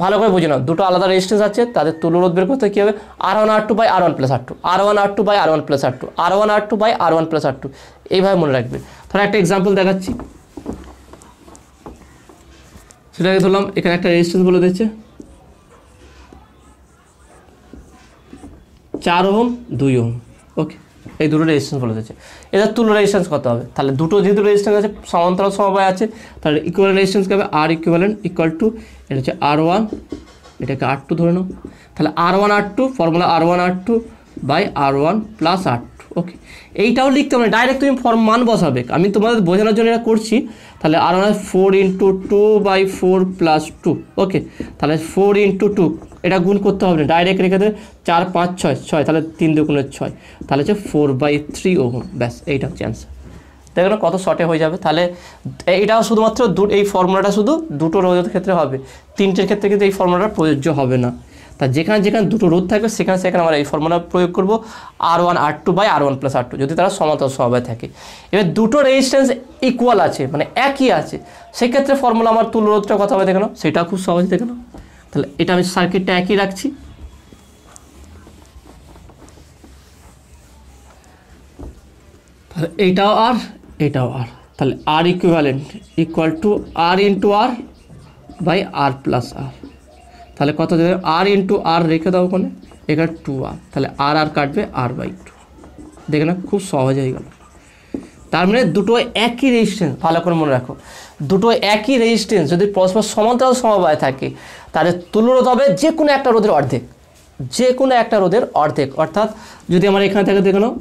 ভালো করে বুঝে নাও, দুটো আলাদা রেজিস্ট্যান্স আছে তাদের তুল্যরোধ বের করতে কী হবে R1 R2 by R1 plus R2, R1 R2 by R1 plus R2, R1 R2 by R1 plus R2, এইভাবে মনে রাখবে। তাহলে একটা এক্সাম্পল দেখাচ্ছি, সেটাকে ধরলাম এখানে একটা রেজিস্ট্যান্স বলে দিচ্ছে 4 ওহম 2 ওহম, ওকে, এই দুটো রেজিস্ট্যান্স বলে দিচ্ছে। এদের তুল্য রেজিস্ট্যান্স কত হবে, তাহলে দুটো যেহেতু রেজিস্ট্যান্স আছে সমান্তরাল সমবায় আছে তাহলে ইকুয়াল রেজিস্ট্যান্স কী হবে R ইকুইভ্যালেন্ট ইকুয়াল টু এটা হচ্ছে R1, এটাকে R2 ধরে নাও। তাহলে R1 R2 formula R1 R2 by R1 plus R2, ওকে। এইটাও লিখতে হবে ডাইরেক্ট তুমি মান বসাবে, আমি তোমাদের বোঝানোর জন্য এটা করছি। তাহলে R1 4 × 2/4 প্লাস 2, ওকে। তাহলে 4 × 2 এটা গুণ করতে হবে না, ডাইরেক্ট রেখে দেবে 4 5 6 6, তাহলে 3 2 গুণে 6, তাহলে হচ্ছে 4/3 ওহম, ব্যাস এইটা হচ্ছে অ্যান্সার। দেখো না কত শর্টে হয়ে যাবে। তাহলে এইটাও শুধুমাত্র এই ফর্মুলাটা শুধু দুটো রোধের ক্ষেত্রে হবে, তিনটের ক্ষেত্রে কিন্তু এই ফর্মুলাটা প্রযোজ্য হবে না। তা যেখানে দুটো রোধ থাকবে সেখানে আমরা এই ফর্মুলা প্রয়োগ করব R1 R2 by R1 plus R2 যদি তারা সমান্তরাল সমবায় থাকে। এবার দুটো রেজিস্ট্যান্স ইকুয়াল আছে মানে একই আছে, সেক্ষেত্রে ফর্মুলা আমার তুল্যরোধটা কথা হবে দেখে নাও, সেটা খুব সহজ দেখে নাও। তাহলে এটা আমি সার্কিটটা একই রাখছি, তাহলে এইটাও আর এটাও আর, তাহলে R equivalent equal to R into R by R plus R। তাহলে কত দেবে R ইন্টু R রেখে দাও ওখানে, এখানে 2R, তাহলে R কাটবে R/2, দেখে না খুব সহজ হয়ে গেল। তার মানে দুটো একই রেজিস্ট্যান্স, ভালো করে মনে রাখো, দুটো একই রেজিস্ট্যান্স যদি পরস্পর সমান্তরাল সমবায় থাকে তাহলে তুল্যরোধ হবে যে কোনো একটা রোধের অর্ধেক, যে কোনো একটা রোধের অর্ধেক। অর্থাৎ যদি আমার এখানে থাকে দেখে নাও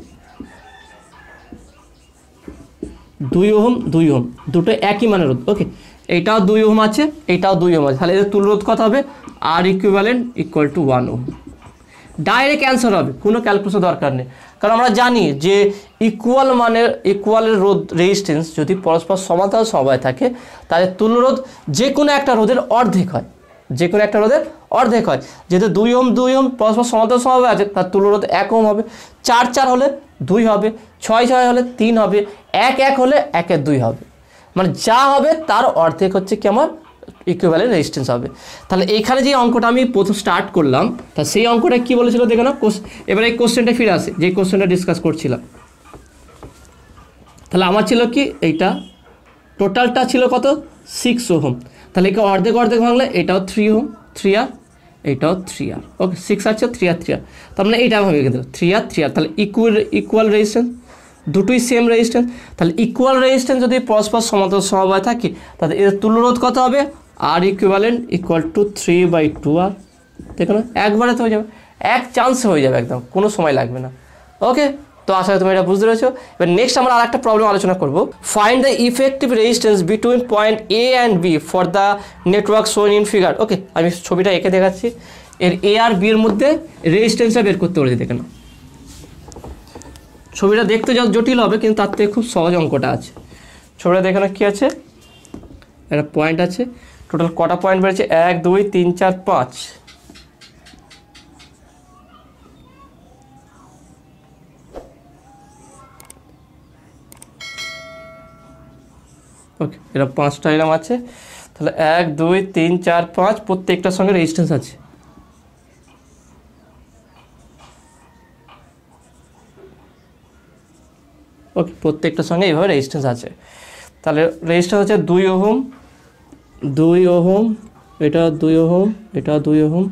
2 ওহম 2 ওহম, দুটো একই মানের রোধ, ওকে। এইটাও 2 ওহম আছে, এইটাও 2 ওহম আছে, তাহলে এদের তুল্যরোধ কত হবে R equivalent equal two 1 ohm. Direct answer হবে, কোনো ক্যালকুলেশন দরকার নেই, কারণ আমরা জানি যে ইকুয়ালের রোধ রেজিস্ট্যান্স যদি পরস্পর সমান্তরাল সমবায় থাকে তাহলে তুল্যরোধ যে কোনো একটা রোধের অর্ধেক হয়, যে কোনো একটা রোধের অর্ধেক হয়। যেহেতু 2 ওহম 2 ওহম পরস্পর সমান্তরাল সমবায় আছে তার তুল্যরোধ 1 ওহম হবে, 4 4 হলে 2 হবে, 6 6 হলে 3 হবে, 1 1 হলে 1 এর 2 হবে, মানে যা হবে তার অর্ধেক হচ্ছে কি আমার ইকুইভ্যালেন্ট রেজিস্ট্যান্স হবে। তাহলে এইখানে যে অঙ্কটা আমি প্রথম স্টার্ট করলাম তা সেই অঙ্কটা কি বলেছিল দেখো না, এবার এই কোশ্চেনটা ফিরে আসে যে কোশ্চেনটা ডিসকাস করছিলাম। তাহলে আমার ছিল কি এইটা টোটালটা ছিল কত 6 ওহম, তাহলে একে অর্ধেক ভাঙলে এটাও 3 ওহম 3R, এটাও 3R, ওকে। 6 আছে 3R 3R, তার মানে এইটা ভাবে গেল 3R 3R, তাহলে ইকুয়াল রেজিস্ট্যান্স, দুটোই সেম রেজিস্ট্যান্স। তাহলে ইকুয়াল রেজিস্ট্যান্স যদি পরস্পর সমান্তরাল সমবায় থাকে তাহলে এর তুল্যরোধ কত হবে আর ইকুইভ্যালেন্ট ইকুয়াল টু 3/2R। দেখো না, একবারে তো হয়ে যাবে, এক চান্সে হয়ে যাবে, একদম কোনো সময় লাগবে না। ওকে, তো আশা করি তুমি এটা বুঝতে পেরেছো। এবার নেক্সট আমরা আর একটা প্রবলেম আলোচনা করবো। Find the effective resistance between point A and B for the network shown in figure. Okay, আমি ছবিটা এঁকে দেখাচ্ছি, এর এ আর বি এর মধ্যে রেজিস্ট্যান্সটা বের করতে বলেছি। দেখে না, ছবিটা দেখতে যত জটিল হবে কিন্তু তার থেকে খুব সহজ অঙ্কটা আছে। ছবিটা দেখে না, কী আছে, একটা পয়েন্ট আছে, টোটাল কটা পয়েন্ট বেড়েছে, 1 2 3 4 5। ওকে, এটা 5টা এরকম আছে, তাহলে 1 2 3 4 5 প্রত্যেকটার সঙ্গে রেজিস্ট্যান্স আছে। ওকে, প্রত্যেকটার সঙ্গে এইভাবে রেজিস্ট্যান্স আছে। তাহলে রেজিস্ট্যান্স হচ্ছে 2 ওহম, 2 ওহম, এটা 2 ওহম, এটা 2 ওহম,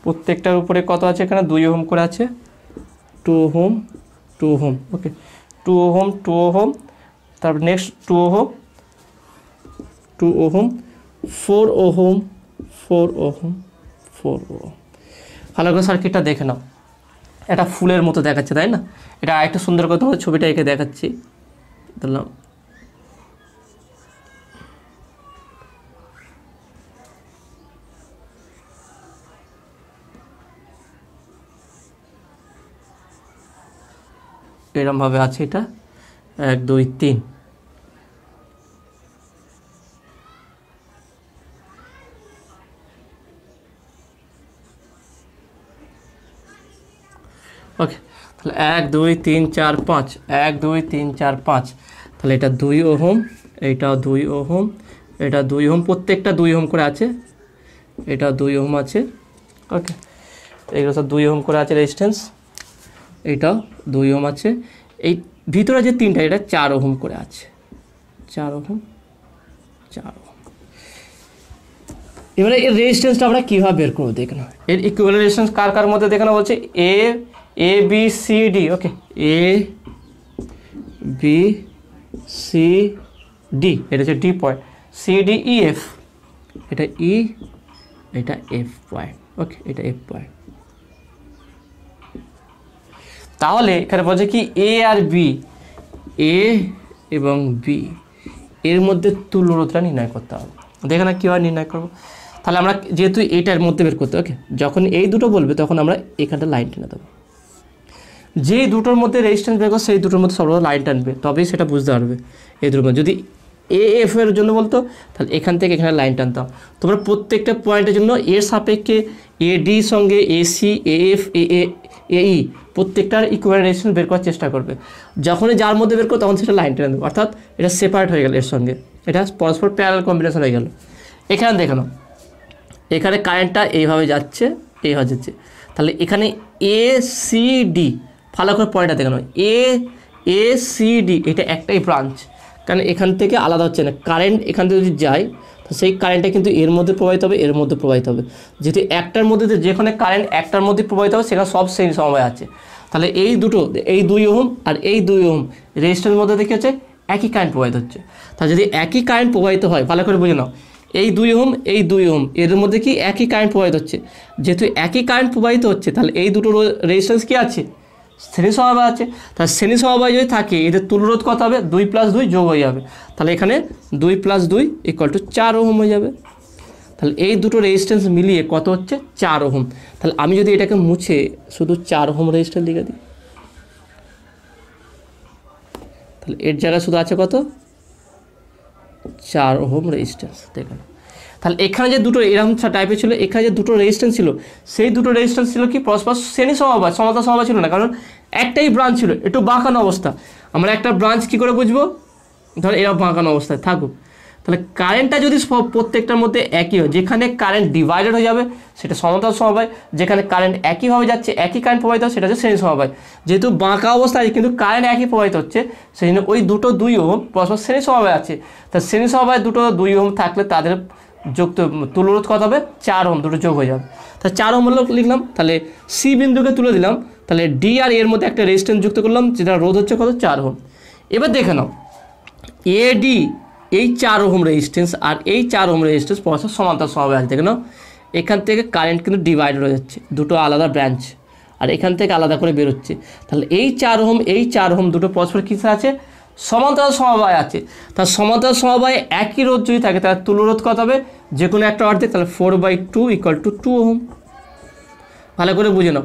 প্রত্যেকটার উপরে কত আছে, এখানে 2 ওহম করে আছে, 2 ওহম 2 ওহম। ওকে, 2 ওহম 2 ওহম, তারপর next 2 ohm 2 ohm, 4 ohm 4 ohm 4 ohm. ভালো করে সার্কিটটা দেখে নাও, এটা ফুলের মতো দেখাচ্ছে, তাই না? এটা আরেকটা সুন্দর করে তোমাদের ছবিটা এঁকে দেখাচ্ছি, ধরলাম। এরমভাবে আছে, এটা 1 2 3। ওকে, তাহলে 1 2 3 4 5, 1 2 3 4 5, তাহলে এটা 2 ওহম, এইটাও 2 ওহম, এটা 2 ওহম, প্রত্যেকটা 2 ওহম করে আছে, এটা 2 ওহম আছে। ওকে, এইগুলো সব 2 ওহম করে আছে রেজিস্ট্যান্স, এইটাও 2 ওহম আছে। এই ভিতরে যে 3টা, এটা 4 ওহম করে আছে, 4 ওহম 4 ওহম। এবারে এর রেজিস্ট্যান্সটা আমরা কীভাবে বের করবো দেখে নাও। এর ইকুইভ্যালেন্ট রেজিস্ট্যান্স কার কার মধ্যে দেখে নাও, বলছে A B C D. Okay, A B C D, এটা হচ্ছে D point, C D E F, এটা ই, এটা এফ পয়েন্ট। ওকে, এটা এফ পয়েন্ট। তাহলে এখানে বলছে কি এ আর বি, এ এবং বি এর মধ্যে তুল্যরোধটা নির্ণয় করতে হবে। দেখে না কীভাবে নির্ণয় করবো। তাহলে আমরা যেহেতু এইটার মধ্যে বের করতে, ওকে, যখন এই দুটো বলবে তখন আমরা এখানটা লাইন টেনে দেবো। যেই দুটোর মধ্যে রেজিস্ট্যান্স বের করো সেই দুটোর মধ্যে সর্বদা লাইন টানবে, তবেই সেটা বুঝতে পারবে। এই দুটোর মধ্যে যদি এ এফ এর জন্য বলতো, তাহলে এখান থেকে এখানে লাইন টানতাম। তোমরা প্রত্যেকটা পয়েন্টের জন্য এর সাপেক্ষে এ ডি সঙ্গে এসি, এ এফ, এ ই প্রত্যেকটার ইকুইভ্যালেন্ট রেজিস্ট্যান্স বের করার চেষ্টা করবে। যখনই যার মধ্যে বের করো তখন সেটা লাইন টেনে দেবে, অর্থাৎ এটা সেপারেট হয়ে গেল, এর সঙ্গে এটা পরস্পর প্যারালাল কম্বিনেশন হয়ে গেল। এখানে দেখো না, এখানে কারেন্টটা এইভাবে যাচ্ছে, এইভাবে যাচ্ছে, তাহলে এখানে এ সি ডি, ভালো করে পয়েন্টটা দেখানো, এ সি ডি এটা একটাই ব্রাঞ্চ, কারণ এখান থেকে আলাদা হচ্ছে না। কারেন্ট এখান থেকে যদি যায় তো সেই কারেন্টটা কিন্তু এর মধ্যে প্রবাহিত হবে, এর মধ্যে প্রবাহিত হবে। যেহেতু একটার মধ্যে যেখানে কারেন্ট একটার মধ্যে প্রবাহিত হবে সেখানে সব শ্রেণী সমবায় আছে। তাহলে এই দুটো, এই 2 ওহম আর এই 2 ওহম রেজিস্ট্যান্সের মধ্যে দেখে হচ্ছে একই কারেন্ট প্রবাহিত হচ্ছে। তাহলে যদি একই কারেন্ট প্রবাহিত হয়, ভালো করে বুঝে নাও, এই 2 ওহম এই 2 ওহম এর মধ্যে কি একই কারেন্ট প্রবাহিত হচ্ছে। যেহেতু একই কারেন্ট প্রবাহিত হচ্ছে তাহলে এই দুটো রেজিস্ট্যান্স কি আছে, শ্রেণী সমবায় আছে। তাহলে শ্রেণী সমবায় যদি থাকে এদের তুল্যরোধ কত হবে, 2 + 2 যোগ হয়ে যাবে। তাহলে এখানে 2 + 2 = 4 ওহম হয়ে যাবে। তাহলে এই দুটো রেজিস্ট্যান্স মিলিয়ে কত হচ্ছে, 4 ওহম। তাহলে আমি যদি এটাকে মুছে শুধু 4 ওহম রেজিস্ট্যান্স লিখে দিই, তাহলে এর জায়গায় শুধু আছে কত, 4 ওহম রেজিস্ট্যান্স। দেখুন, তাহলে এখানে যে দুটো এরকম টাইপের ছিল, এখানে যে দুটো রেজিস্ট্যান্স ছিল সেই দুটো রেজিস্ট্যান্স ছিল কি পরস্পর শ্রেণী সমবায়, সমতা সমবায় ছিল না, কারণ একটাই ব্রাঞ্চ ছিল, একটু বাঁকানো অবস্থা। আমরা একটা ব্রাঞ্চ কী করে বুঝবো, ধর এরকম বাঁকানো অবস্থায় থাকুক, তাহলে কারেন্টটা যদি প্রত্যেকটার মধ্যে একই হয়, যেখানে কারেন্ট ডিভাইডেড হয়ে যাবে সেটা সমতা সমবায়, যেখানে কারেন্ট একইভাবে যাচ্ছে একই কারেন্ট প্রবাহিত হয় সেটা হচ্ছে শ্রেণী সমবায়। যেহেতু বাঁকা অবস্থায় কিন্তু কারেন্ট একই প্রবাহিত হচ্ছে সেই জন্য ওই দুটো 2 ওহম পরস্পর শ্রেণী সমবায় আছে। তা শ্রেণী সমবায় দুটো 2 ওহম থাকলে তাদের যোগ তুল্যরোধ কত হবে, 4 ওহম, দুটো যোগ হয়ে যাবে। তাহলে 4 ওহম লিখলাম, তাহলে সি বিন্দুকে তুলে দিলাম, তাহলে ডি আর এর মধ্যে একটা রেজিস্ট্যান্স যুক্ত করলাম যেটা রোধ হচ্ছে কত, 4 ওহম। এবার দেখে নাও এডি এই 4 ওহম রেজিস্ট্যান্স আর এই 4 ওহম রেজিস্ট্যান্স পরস্পর সমান্তরাল সমবায় আছে। দেখে নাও এখান থেকে কারেন্ট কিন্তু ডিভাইড হয়ে যাচ্ছে, দুটো আলাদা ব্রাঞ্চ, আর এখান থেকে আলাদা করে বেরোচ্ছে। তাহলে এই 4 ওহম এই 4 ওহম দুটো পরস্পর কিসে আছে? সমান্তরাল সমবায় আছে। তার সমান্তরাল সমবায়ে একই রোধ যদি থাকে তাহলে তুল্যরোধ কত হবে? যে কোনো একটা অর্ধেক, তাহলে 4/2 = 2 ওহম। ভালো করে বুঝে নাও,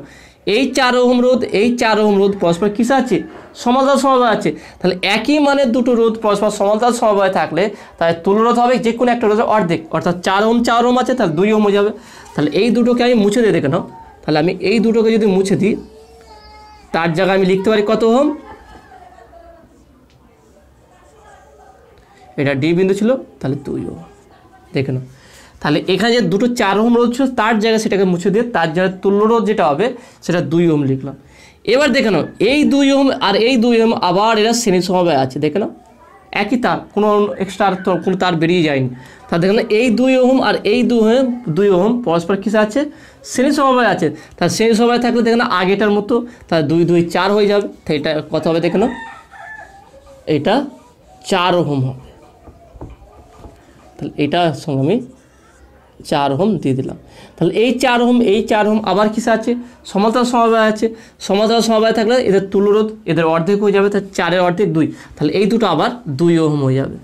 এই 4 ওহম রোধ এই 4 ওহম রোধ পরস্পর কিসে আছে? সমান্তরাল সমবায় আছে। তাহলে একই মানের দুটো রোধ পরস্পর সমান্তরাল সমবায় থাকলে তাহলে তুল্যরোধ হবে যে কোনো একটা রোধের অর্ধেক, অর্থাৎ 4 ওহম আছে তাহলে 2 ওহম হয়ে যাবে। তাহলে এই দুটোকে আমি মুছে দিয়ে দেখে নাও, তাহলে আমি এই দুটোকে যদি মুছে দিই তার জায়গায় আমি লিখতে পারি কত ওহম? এটা ডি বিন্দু ছিল, তাহলে 2 ওহম। দেখে নাও, তাহলে এখানে যে দুটো 4 ওহম রোধ ছিল তার জায়গায় সেটাকে মুছে দিয়ে তার জায়গায় তুল্যরোধ যেটা হবে সেটা 2 ওহম লিখলাম। এবার দেখে নাও এই 2 ওহম আর এই 2 ওহম আবার এরা শ্রেণী সমবায় আছে। দেখে নাও একই তার, কোনো এক্সট্রা কোনো তার বেরিয়ে যায়নি। তাহলে দেখে নাও এই 2 ওহম আর এই 2 ওহম পরস্পর কিসে আছে? শ্রেণী সমবায় আছে। তাহলে শ্রেণী সমবায় থাকলে দেখে নাও আগেটার মতো, তাহলে 2 2 4 হয়ে যাবে। তাই এটা কত হবে? দেখে নাও এটা 4 ওহম হবে। তাহলে এটার সঙ্গে আমি 4 ওহম দিয়ে দিলাম। তাহলে এই 4 ওহম এই 4 ওহম আবার কিসে আছে? সমান্তরাল সমবায় আছে। সমান্তরাল সমবায় থাকলে এদের তুল্যরোধ এদের অর্ধেক হয়ে যাবে, তাহলে 4-এর অর্ধেক 2, তাহলে এই দুটো আবার 2 ওহম হয়ে যাবে।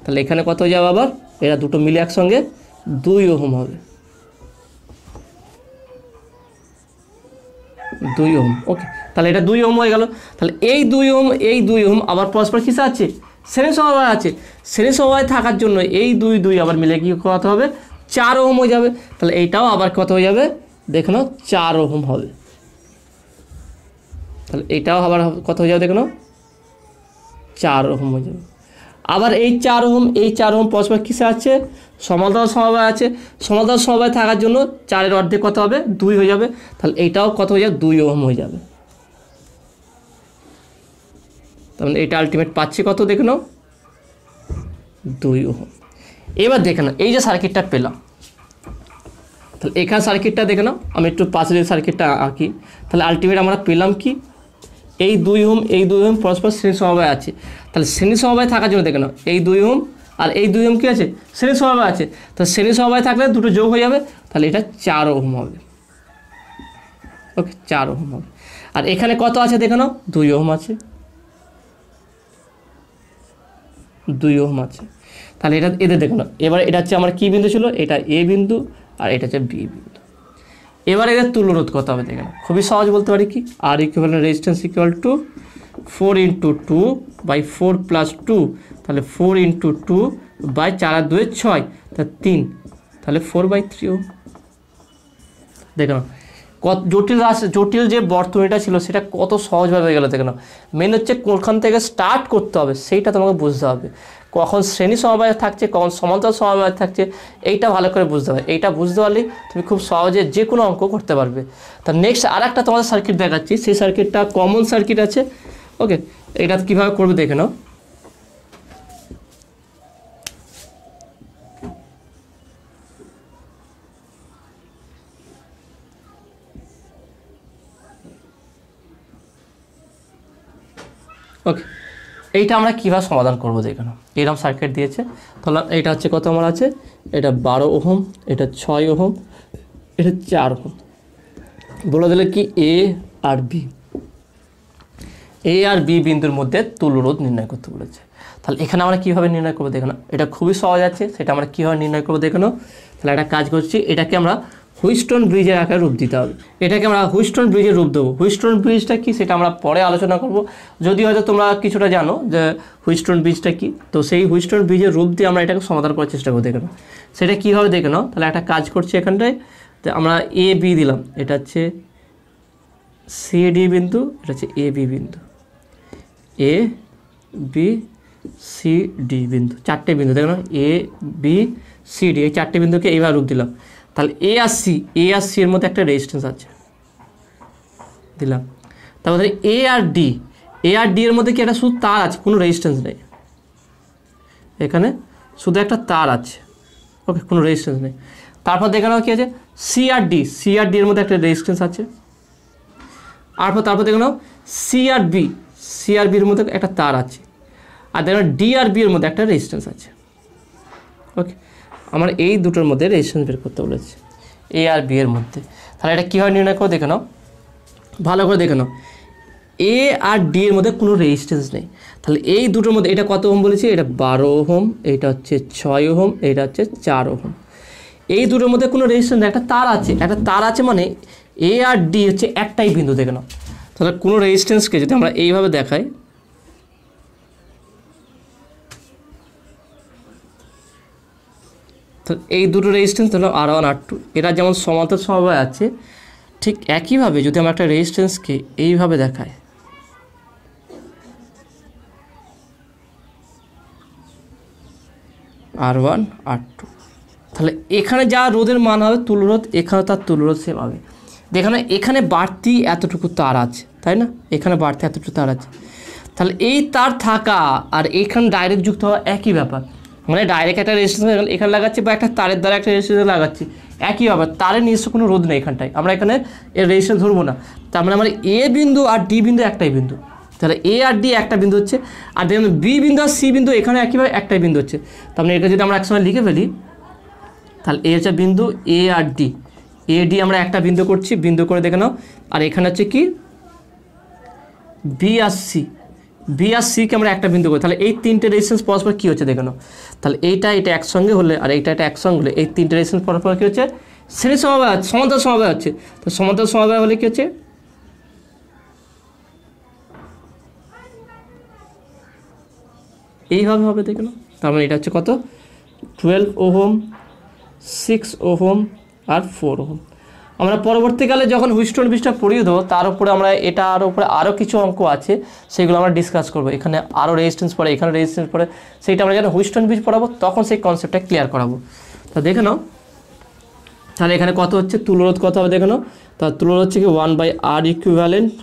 তাহলে এখানে কত হয়ে যাবে? আবার এরা দুটো মিলে একসঙ্গে 2 ওহম হবে, 2 ওহম। ওকে, তাহলে এটা 2 ওহম হয়ে গেল। তাহলে এই 2 ওহম এই 2 ওহম আবার পরস্পর কিসে আছে? শ্রেণী সমবায় আছে। শ্রেণী সমবায় থাকার জন্য এই 2 2 আবার মিলে কি কত হবে? 4 ওহম হয়ে যাবে। তাহলে এইটাও আবার কত হয়ে যাবে? দেখে নাও 4 ওহম হবে। তাহলে এইটাও আবার কত হয়ে যাবে? দেখে নাও 4 ওহম হয়ে যাবে। আবার এই 4 ওহম এই 4 ওহম পরস্পর কিসে আছে? সমান্তরাল সমবায় আছে। সমান্তরাল সমবায় থাকার জন্য 4-এর অর্ধেক কত হবে? 2 হয়ে যাবে। তাহলে এইটাও কত হয়ে যাবে? 2 ওহম হয়ে যাবে। তাহলে এটা আলটিমেট পাচ্ছি কত? দেখে নাও 2 ওহম। এবার দেখে নাও এই যে সার্কিটটা পেলাম, তাহলে এখানে সার্কিটটা দেখে নাও, আমি একটু পাশে যে সার্কিটটা আঁকি। তাহলে আলটিমেট আমরা পেলাম কি? এই 2 ওহম এই 2 ওহম পরস্পর শ্রেণী সমবায় আছে। তাহলে শ্রেণী সমবায় থাকার জন্য দেখে নাও এই 2 ওহম আর এই 2 ওহম কি আছে? শ্রেণী সমবায় আছে। তাহলে শ্রেণী সমবায় থাকলে দুটো যোগ হয়ে যাবে, তাহলে এটা 4 ওহম হবে। ওকে, 4 ওহম হবে। আর এখানে কত আছে দেখে নাও? 2 ওহম আছে, 2 ওহম আছে। তাহলে এটা এদের দেখো না, এবার এটা হচ্ছে আমার কি বিন্দু ছিল? এটা এ বিন্দু আর এটা হচ্ছে বি বিন্দু। এবার এদের তুল্যরোধ কত হবে? দেখে নাও, খুবই সহজ বলতে পারি কি, আর ইকুইভ্যালেন্ট রেজিস্ট্যান্স = 4 × 2/4 + 2, তাহলে 4 × 2/4 আর 2 6, তাহলে 3, তাহলে 4/3 ওহম। দেখে নাও কত জটিল যে বর্তনীটা ছিল সেটা কত সহজভাবে হয়ে গেল। দেখে নাও, মেন হচ্ছে কোনখান থেকে স্টার্ট করতে হবে সেইটা তোমাকে বুঝতে হবে। কখন শ্রেণী সমবায় থাকছে, কখন সমান্তরাল সমবায় থাকছে, এইটা ভালো করে বুঝতে হবে। এইটা বুঝতে পারলেই তুমি খুব সহজে যে কোনো অঙ্ক করতে পারবে। তা নেক্সট আর একটা তোমাদের সার্কিট দেখাচ্ছি, সেই সার্কিটটা কমন সার্কিট আছে। ওকে, এটা কীভাবে করবে দেখে নাও। ওকে, এইটা আমরা কীভাবে সমাধান করবো দেখে নাও। এরকম সার্কিট দিয়েছে, তাহলে এইটা হচ্ছে কত আমার আছে? এটা 12 ওহম, এটা 6 ওহম, এটা 4 ওহম। বলে দিলে কি এ আর বি বিন্দুর মধ্যে তুল্যরোধ নির্ণয় করতে বলেছে। তাহলে এখানে আমরা কীভাবে নির্ণয় করবো দেখে নাও। এটা খুবই সহজ আছে, সেটা আমরা কীভাবে নির্ণয় করবো দেখে নাও। তাহলে একটা কাজ করছি, এটাকে আমরা হুইটস্টোন ব্রিজের আকারে রূপ দিতে হবে। এটাকে আমরা হুইটস্টোন ব্রিজের রূপ দেবো। হুইটস্টোন ব্রিজটা কি সেটা আমরা পরে আলোচনা করব। যদি হয়তো তোমরা কিছুটা জানো যে হুইটস্টোন ব্রিজটা কি, তো সেই হুইটস্টোন ব্রিজের রূপ দিয়ে আমরা এটাকে সমাধান করার চেষ্টা করবো। দেখে নাও সেটা কীভাবে দেখে নাও। তাহলে একটা কাজ করছি, এখানটায় আমরা এ বি দিলাম, এটা হচ্ছে সি ডি বিন্দু, এটা হচ্ছে এ বি বিন্দু, এ বি সি ডি বিন্দু, 4টে বিন্দু। দেখো এ বি সি ডি, এই 4টে বিন্দুকে এইভাবে রূপ দিলাম। তাহলে এ আর সি এর মধ্যে একটা রেজিস্ট্যান্স আছে দিলাম। তারপরে এ আর ডি এর মধ্যে কি একটা শুধু তার আছে, কোনো রেজিস্ট্যান্স নেই। এখানে শুধু একটা তার আছে, ওকে, কোনো রেজিস্ট্যান্স নেই। তারপর দেখে নাও কি আছে, সি আর ডি এর মধ্যে একটা রেজিস্ট্যান্স আছে। তারপর দেখে নাও সি আর বির মধ্যে একটা তার আছে। আর দেখো ডি আর বি এর মধ্যে একটা রেজিস্ট্যান্স আছে। ওকে, আমার এই দুটোর মধ্যে রেজিস্ট্যান্স বের করতে বলেছে, এ আর বি এর মধ্যে। তাহলে এটা কীভাবে নির্ণয় করে দেখে নাও, ভালো করে দেখে নাও। এ আর ডি এর মধ্যে কোনো রেজিস্ট্যান্স নেই, তাহলে এই দুটোর মধ্যে এটা কত ওহম বলেছি, এটা 12 ওহম, এটা হচ্ছে 6 ওহম, এটা হচ্ছে 4 ওহম। এই দুটোর মধ্যে কোনো রেজিস্ট্যান্স নেই, একটা তার আছে মানে এ আর ডি হচ্ছে একটাই বিন্দু, দেখে নাও। তাহলে কোনো রেজিস্ট্যান্সকে যদি আমরা এইভাবে দেখাই, তো এই দুটো রেজিস্ট্যান্স হলো R1 R2, এরা যেমন সমান্তর সমবায় আছে, ঠিক একইভাবে যদি আমরা একটা রেজিস্ট্যান্সকে এইভাবে দেখাই, R1 R2, তাহলে এখানে যা রোধের মান হবে তুল্যরোধ, এখানে তার তুল্যরোধ সেম হবে। দেখেন এখানে বাড়তি এতটুকু তার আছে, তাই না, এখানে বাড়তি এতটুকু তার আছে, তাহলে এই তার থাকা আর এখানে ডাইরেক্ট যুক্ত হওয়া একই ব্যাপার, মানে ডাইরেক্ট একটা রেজিস্ট্যান্স এখানে লাগাচ্ছি বা একটা তারের দ্বারা একটা রেজিস্ট্যান্স লাগাচ্ছি, একই ব্যাপার। তারের নিজস্ব কোনো রোধ নেই এখানটায়, আমরা এখানে এর রেজিস্ট্যান্স ধরবো না। তার মানে আমার এ বিন্দু আর ডি বিন্দু একটাই বিন্দু, তাহলে এ আর ডি একটা বিন্দু হচ্ছে, আর দেখুন বি বিন্দু আর সি বিন্দু এখানে একইভাবে একটাই বিন্দু হচ্ছে। তার মানে এটা যদি আমরা একসময় লিখে ফেলি, তাহলে এ হচ্ছে বিন্দু এ আর ডি, এ ডি আমরা একটা বিন্দু করছি, বিন্দু করে দেখে নাও। আর এখানে হচ্ছে কি বি আর সি, বি আর সিকে আমরা একটা বিন্দু করি, তাহলে এই তিনটে রেজিস্ট্যান্স পরস্পর কী হচ্ছে দেখে নাও। তাহলে এটা একসঙ্গে হলে আর এটা একসঙ্গে হলে এই তিনটে রেজিস্ট্যান্স পরস্পর কী হচ্ছে, শ্রেণী সমবায়, সমান্তর সমবায় হচ্ছে। তো সমান্তর সমবায় হলে কী হচ্ছে, এইভাবে হবে দেখে নাও। তার মানে এটা হচ্ছে কত, 12 ওহম, 6 ওহম আর 4 ওহম। আমরা পরবর্তীকালে যখন হুইস্টন ব্রিজটা পড়িয়ে দেবো, তার উপরে আমরা এটার উপরে আরও কিছু অঙ্ক আছে, সেগুলো আমরা ডিসকাস করবো। এখানে আরও রেজিস্ট্যান্স পড়ে, এখানে রেজিস্ট্যান্স পড়ে, সেইটা আমরা যখন হুইস্টন ব্রিজ পড়াবো তখন সেই কনসেপ্টটা ক্লিয়ার করাবো। তা দেখে নাও, তাহলে এখানে কত হচ্ছে, তুল্যরোধ কত হবে দেখে নাও। তার তুল্যরোধ হচ্ছে কি 1/R equivalent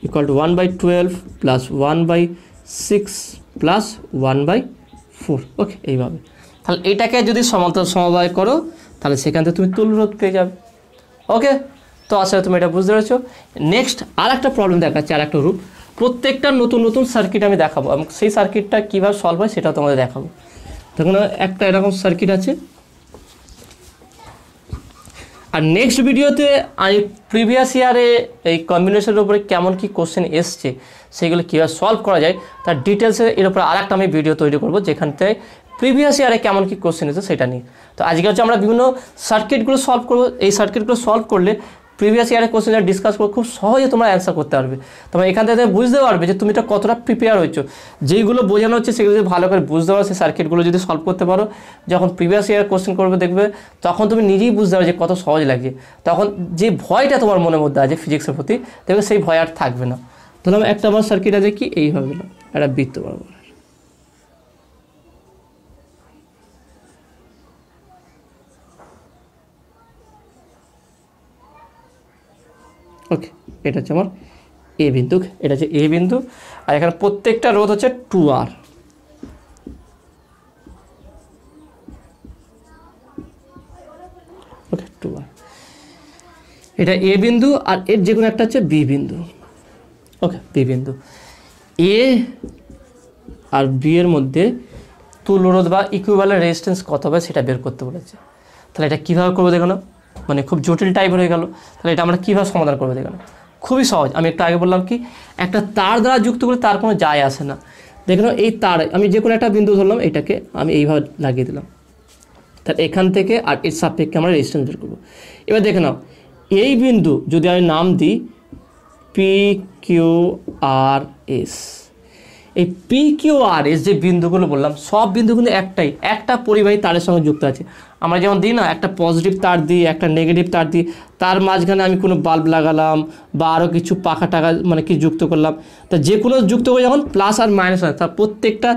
equal two 1/12 plus 1/6 plus 1/4। ওকে, এইভাবে। তাহলে এটাকে যদি সমান্তর সমবায় করো, তাহলে সেখান থেকে তুমি তুল্যরোধ পেয়ে যাবে। ওকে, তো আসলে তুমি এটা বুঝতে পেরেছো। নেক্সট আর একটা প্রবলেম দেখাচ্ছি, আর একটা রূপ। প্রত্যেকটা নতুন নতুন সার্কিট আমি দেখাবো এবং সেই সার্কিটটা কীভাবে সলভ হয় সেটাও তোমাদের দেখাবো। দেখুন একটা এরকম সার্কিট আছে, আর নেক্সট ভিডিওতে আমি প্রিভিয়াস ইয়ারে এই কম্বিনেশনের উপরে কেমন কি কোশ্চেন এসছে, সেগুলো কীভাবে সলভ করা যায় তার ডিটেলসে এর উপরে আরেকটা আমি ভিডিও তৈরি করবো, যেখানতে প্রিভিয়াস ইয়ারে কেমন কি কোশ্চেন এসেছে সেটা নিয়ে। তো আজকে হচ্ছে আমরা বিভিন্ন সার্কিটগুলো সলভ করবো। এই সার্কিটগুলো সলভ করলে প্রিভিয়াস ইয়ারে কোশ্চেন ডিসকাস করে খুব সহজে তোমরা অ্যান্সার করতে পারবে। তোমরা এখান থেকে বুঝতে পারবে যে তুমি এটা কতটা প্রিপেয়ার হয়েছো, যেইগুলো বোঝানো হচ্ছে সেগুলো যদি ভালো করে বুঝতে পারো, সেই সার্কিটগুলো যদি সলভ করতে পারো, যখন প্রিভিয়াস ইয়ার কোশ্চেন করবে দেখবে তখন তুমি নিজেই বুঝতে পারবে যে কত সহজ লাগে। তখন যে ভয়টা তোমার মনের মধ্যে আছে ফিজিক্সের প্রতি, দেখবে সেই ভয় আর থাকবে না। তাহলে একটা আমার সার্কিট আছে কি এইভাবে, একটা বৃত্ত বরাবর। ওকে, এটা হচ্ছে আমার এ বিন্দু, এটা হচ্ছে এ বিন্দু, আর এখানে প্রত্যেকটা রোধ হচ্ছে 2R। ওকে, 2R, এটা এ বিন্দু, আর এর যে কোনো একটা হচ্ছে বি বিন্দু। ওকে, বি বিন্দু, এ আর বি এর মধ্যে তুল্যরোধ বা ইকুইভ্যালেন্ট রেজিস্ট্যান্স কত হবে সেটা বের করতে বলেছে। তাহলে এটা কীভাবে করবো দেখো না, মানে খুব জটিল টাইপের হয়ে গেল। তাহলে এটা আমরা কীভাবে সমাধান করবো দেখো না, খুবই সহজ। আমি একটু আগে বললাম কি, একটা তার দ্বারা যুক্ত করে তার কোনো যায় আসে না। দেখো এই তার আমি যে কোনো একটা বিন্দু ধরলাম, এটাকে আমি এইভাবে লাগিয়ে দিলাম, তাহলে এখান থেকে আর এর সাপেক্ষে আমরা রেজিস্ট্যান্স বের করবো। এবার দেখে নাও, এই বিন্দু যদি আমি নাম দিই PQRS, এই PQRS যে বিন্দুগুলো বললাম সব বিন্দুগুলো একটা পরিবাহী তারের সঙ্গে যুক্ত আছে। আমরা যেমন দিই না, একটা পজিটিভ তার দিই, একটা নেগেটিভ তার দিই, তার মাঝখানে আমি কোনো বাল্ব লাগালাম বা আরও কিছু পাখা টাকা মানে কি যুক্ত করলাম, তা যে কোনো যুক্ত করে যখন প্লাস আর মাইনাস হয়, তার প্রত্যেকটা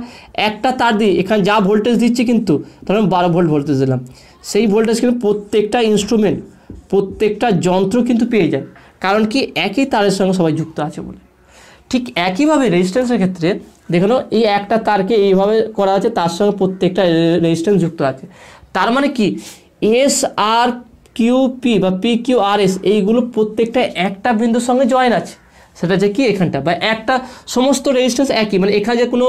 একটা তার দিই, এখানে যা ভোল্টেজ দিচ্ছি কিন্তু ধরুন 12 ভোল্ট ভোল্টেজ দিলাম, সেই ভোল্টেজ কিন্তু প্রত্যেকটা ইনস্ট্রুমেন্ট, প্রত্যেকটা যন্ত্র কিন্তু পেয়ে যায়, কারণ কি একই তারের সঙ্গে সবাই যুক্ত আছে বলে। ঠিক একইভাবে রেজিস্ট্যান্সের ক্ষেত্রে দেখো এই একটা তারকে এইভাবে করা আছে, তার সঙ্গে প্রত্যেকটা রেজিস্ট্যান্স যুক্ত আছে। তার মানে কি SRQP বা PQRS এইগুলো প্রত্যেকটা একটা বিন্দুর সঙ্গে জয়েন আছে, সেটা যে কি এখানটা বা একটা সমস্ত রেজিস্ট্যান্স একই, মানে এখানে যে কোনো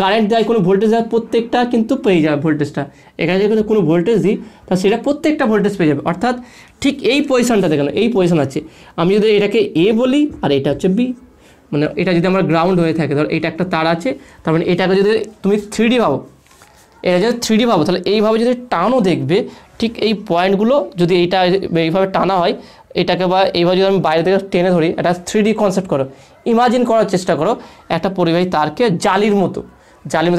কারেন্ট দেয় কোনো ভোল্টেজ দেয় প্রত্যেকটা কিন্তু পেয়ে যাবে ভোল্টেজটা। এখানে যদি কোনো ভোল্টেজ দিই তাহলে সেটা প্রত্যেকটা ভোল্টেজ পেয়ে যাবে। অর্থাৎ ঠিক এই পজিশনটা দেখেন, এই পজিশন আছে, আমি যদি এটাকে এ বলি আর এটা হচ্ছে বি, মানে এটা যদি আমার গ্রাউন্ড হয়ে থাকে, ধর এটা একটা তার আছে, তার মানে এটাকে যদি তুমি 3D ভাবো, এটা যদি 3D ভাবো তাহলে এইভাবে যদি টানও দেখবে ঠিক এই পয়েন্টগুলো যদি এইটা এইভাবে টানা হয় এটাকে, বা এইভাবে যদি আমি বাইরে থেকে টেনে ধরি, একটা 3D কনসেপ্ট করো, ইমাজিন করার চেষ্টা করো একটা পরিবাহী তারকে জালির মতো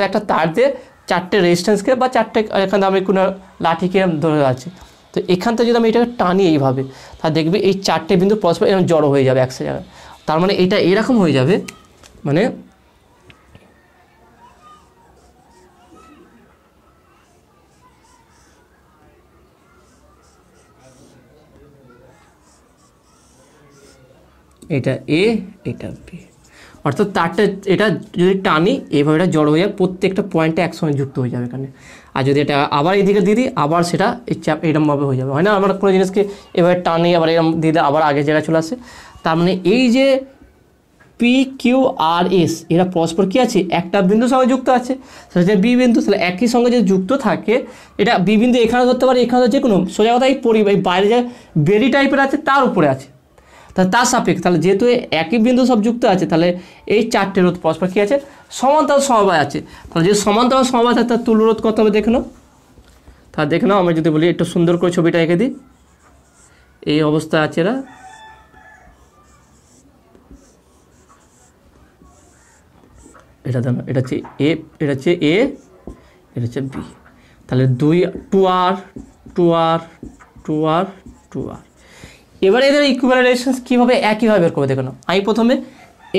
একটা তার দিয়ে 4টে রেজিস্ট্যান্সকে বা 4টে এখানে আমি কোনো লাঠিকে ধরে আছে, তো এখান থেকে যদি আমি এটাকে টানি এইভাবে, তাহলে দেখবে এই 4টে বিন্দু পরস্পর এরকম জড়ো হয়ে যাবে এক জায়গায়। তার মানে এটা এরকম হয়ে যাবে, মানে এটা এ, এটা বি, অর্থাৎ তারটা এটা যদি টানি এইভাবে এটা জড়ো হয়ে যাবে, প্রত্যেকটা পয়েন্টে একসঙ্গে যুক্ত হয়ে যাবে এখানে। আর যদি এটা আবার এইদিকে দিয়ে দিই আবার সেটা এরকমভাবে হয়ে যাবে, হয় না? আমরা কোনো জিনিসকে এভাবে টানি আবার এরকম দিলে আবার আগে জায়গায় চলে আসে। তার মানে এই যে পি কিউ আর এস এরা পরস্পর কী আছে, একটা বিন্দুর সঙ্গে যুক্ত আছে, সেটা হচ্ছে বি বিন্দু। তাহলে একই সঙ্গে যদি যুক্ত থাকে, এটা বি বিন্দু এখানে ধরতে পারে, এখানে যে কোনো সোজা কথা এই বাইরে যে বেরি টাইপের আছে তার উপরে আছে, তাহলে তার সাপেক্ষে, তাহলে যেহেতু একই বিন্দু সব যুক্ত আছে তাহলে এই 4টে রোধ পরস্পর কী আছে, সমান্তরাল সমবায় আছে। তাহলে যে সমান্তরাল সমবায় আছে তার তুল্য রোধ কত হবে দেখে নাও। তাহলে দেখে নাও, আমরা যদি বলি একটু সুন্দর করে ছবিটা এঁকে দিই, এই অবস্থা আছে এরা, এটা জানো, এটা হচ্ছে এ, এটা হচ্ছে এ, এটা হচ্ছে বি, তাহলে 2R 2R 2R 2R। এবারে এদের ইকুইভ্যালেন্ট রেজিস্ট্যান্স কীভাবে একইভাবে বের করবো দেখো না। আমি প্রথমে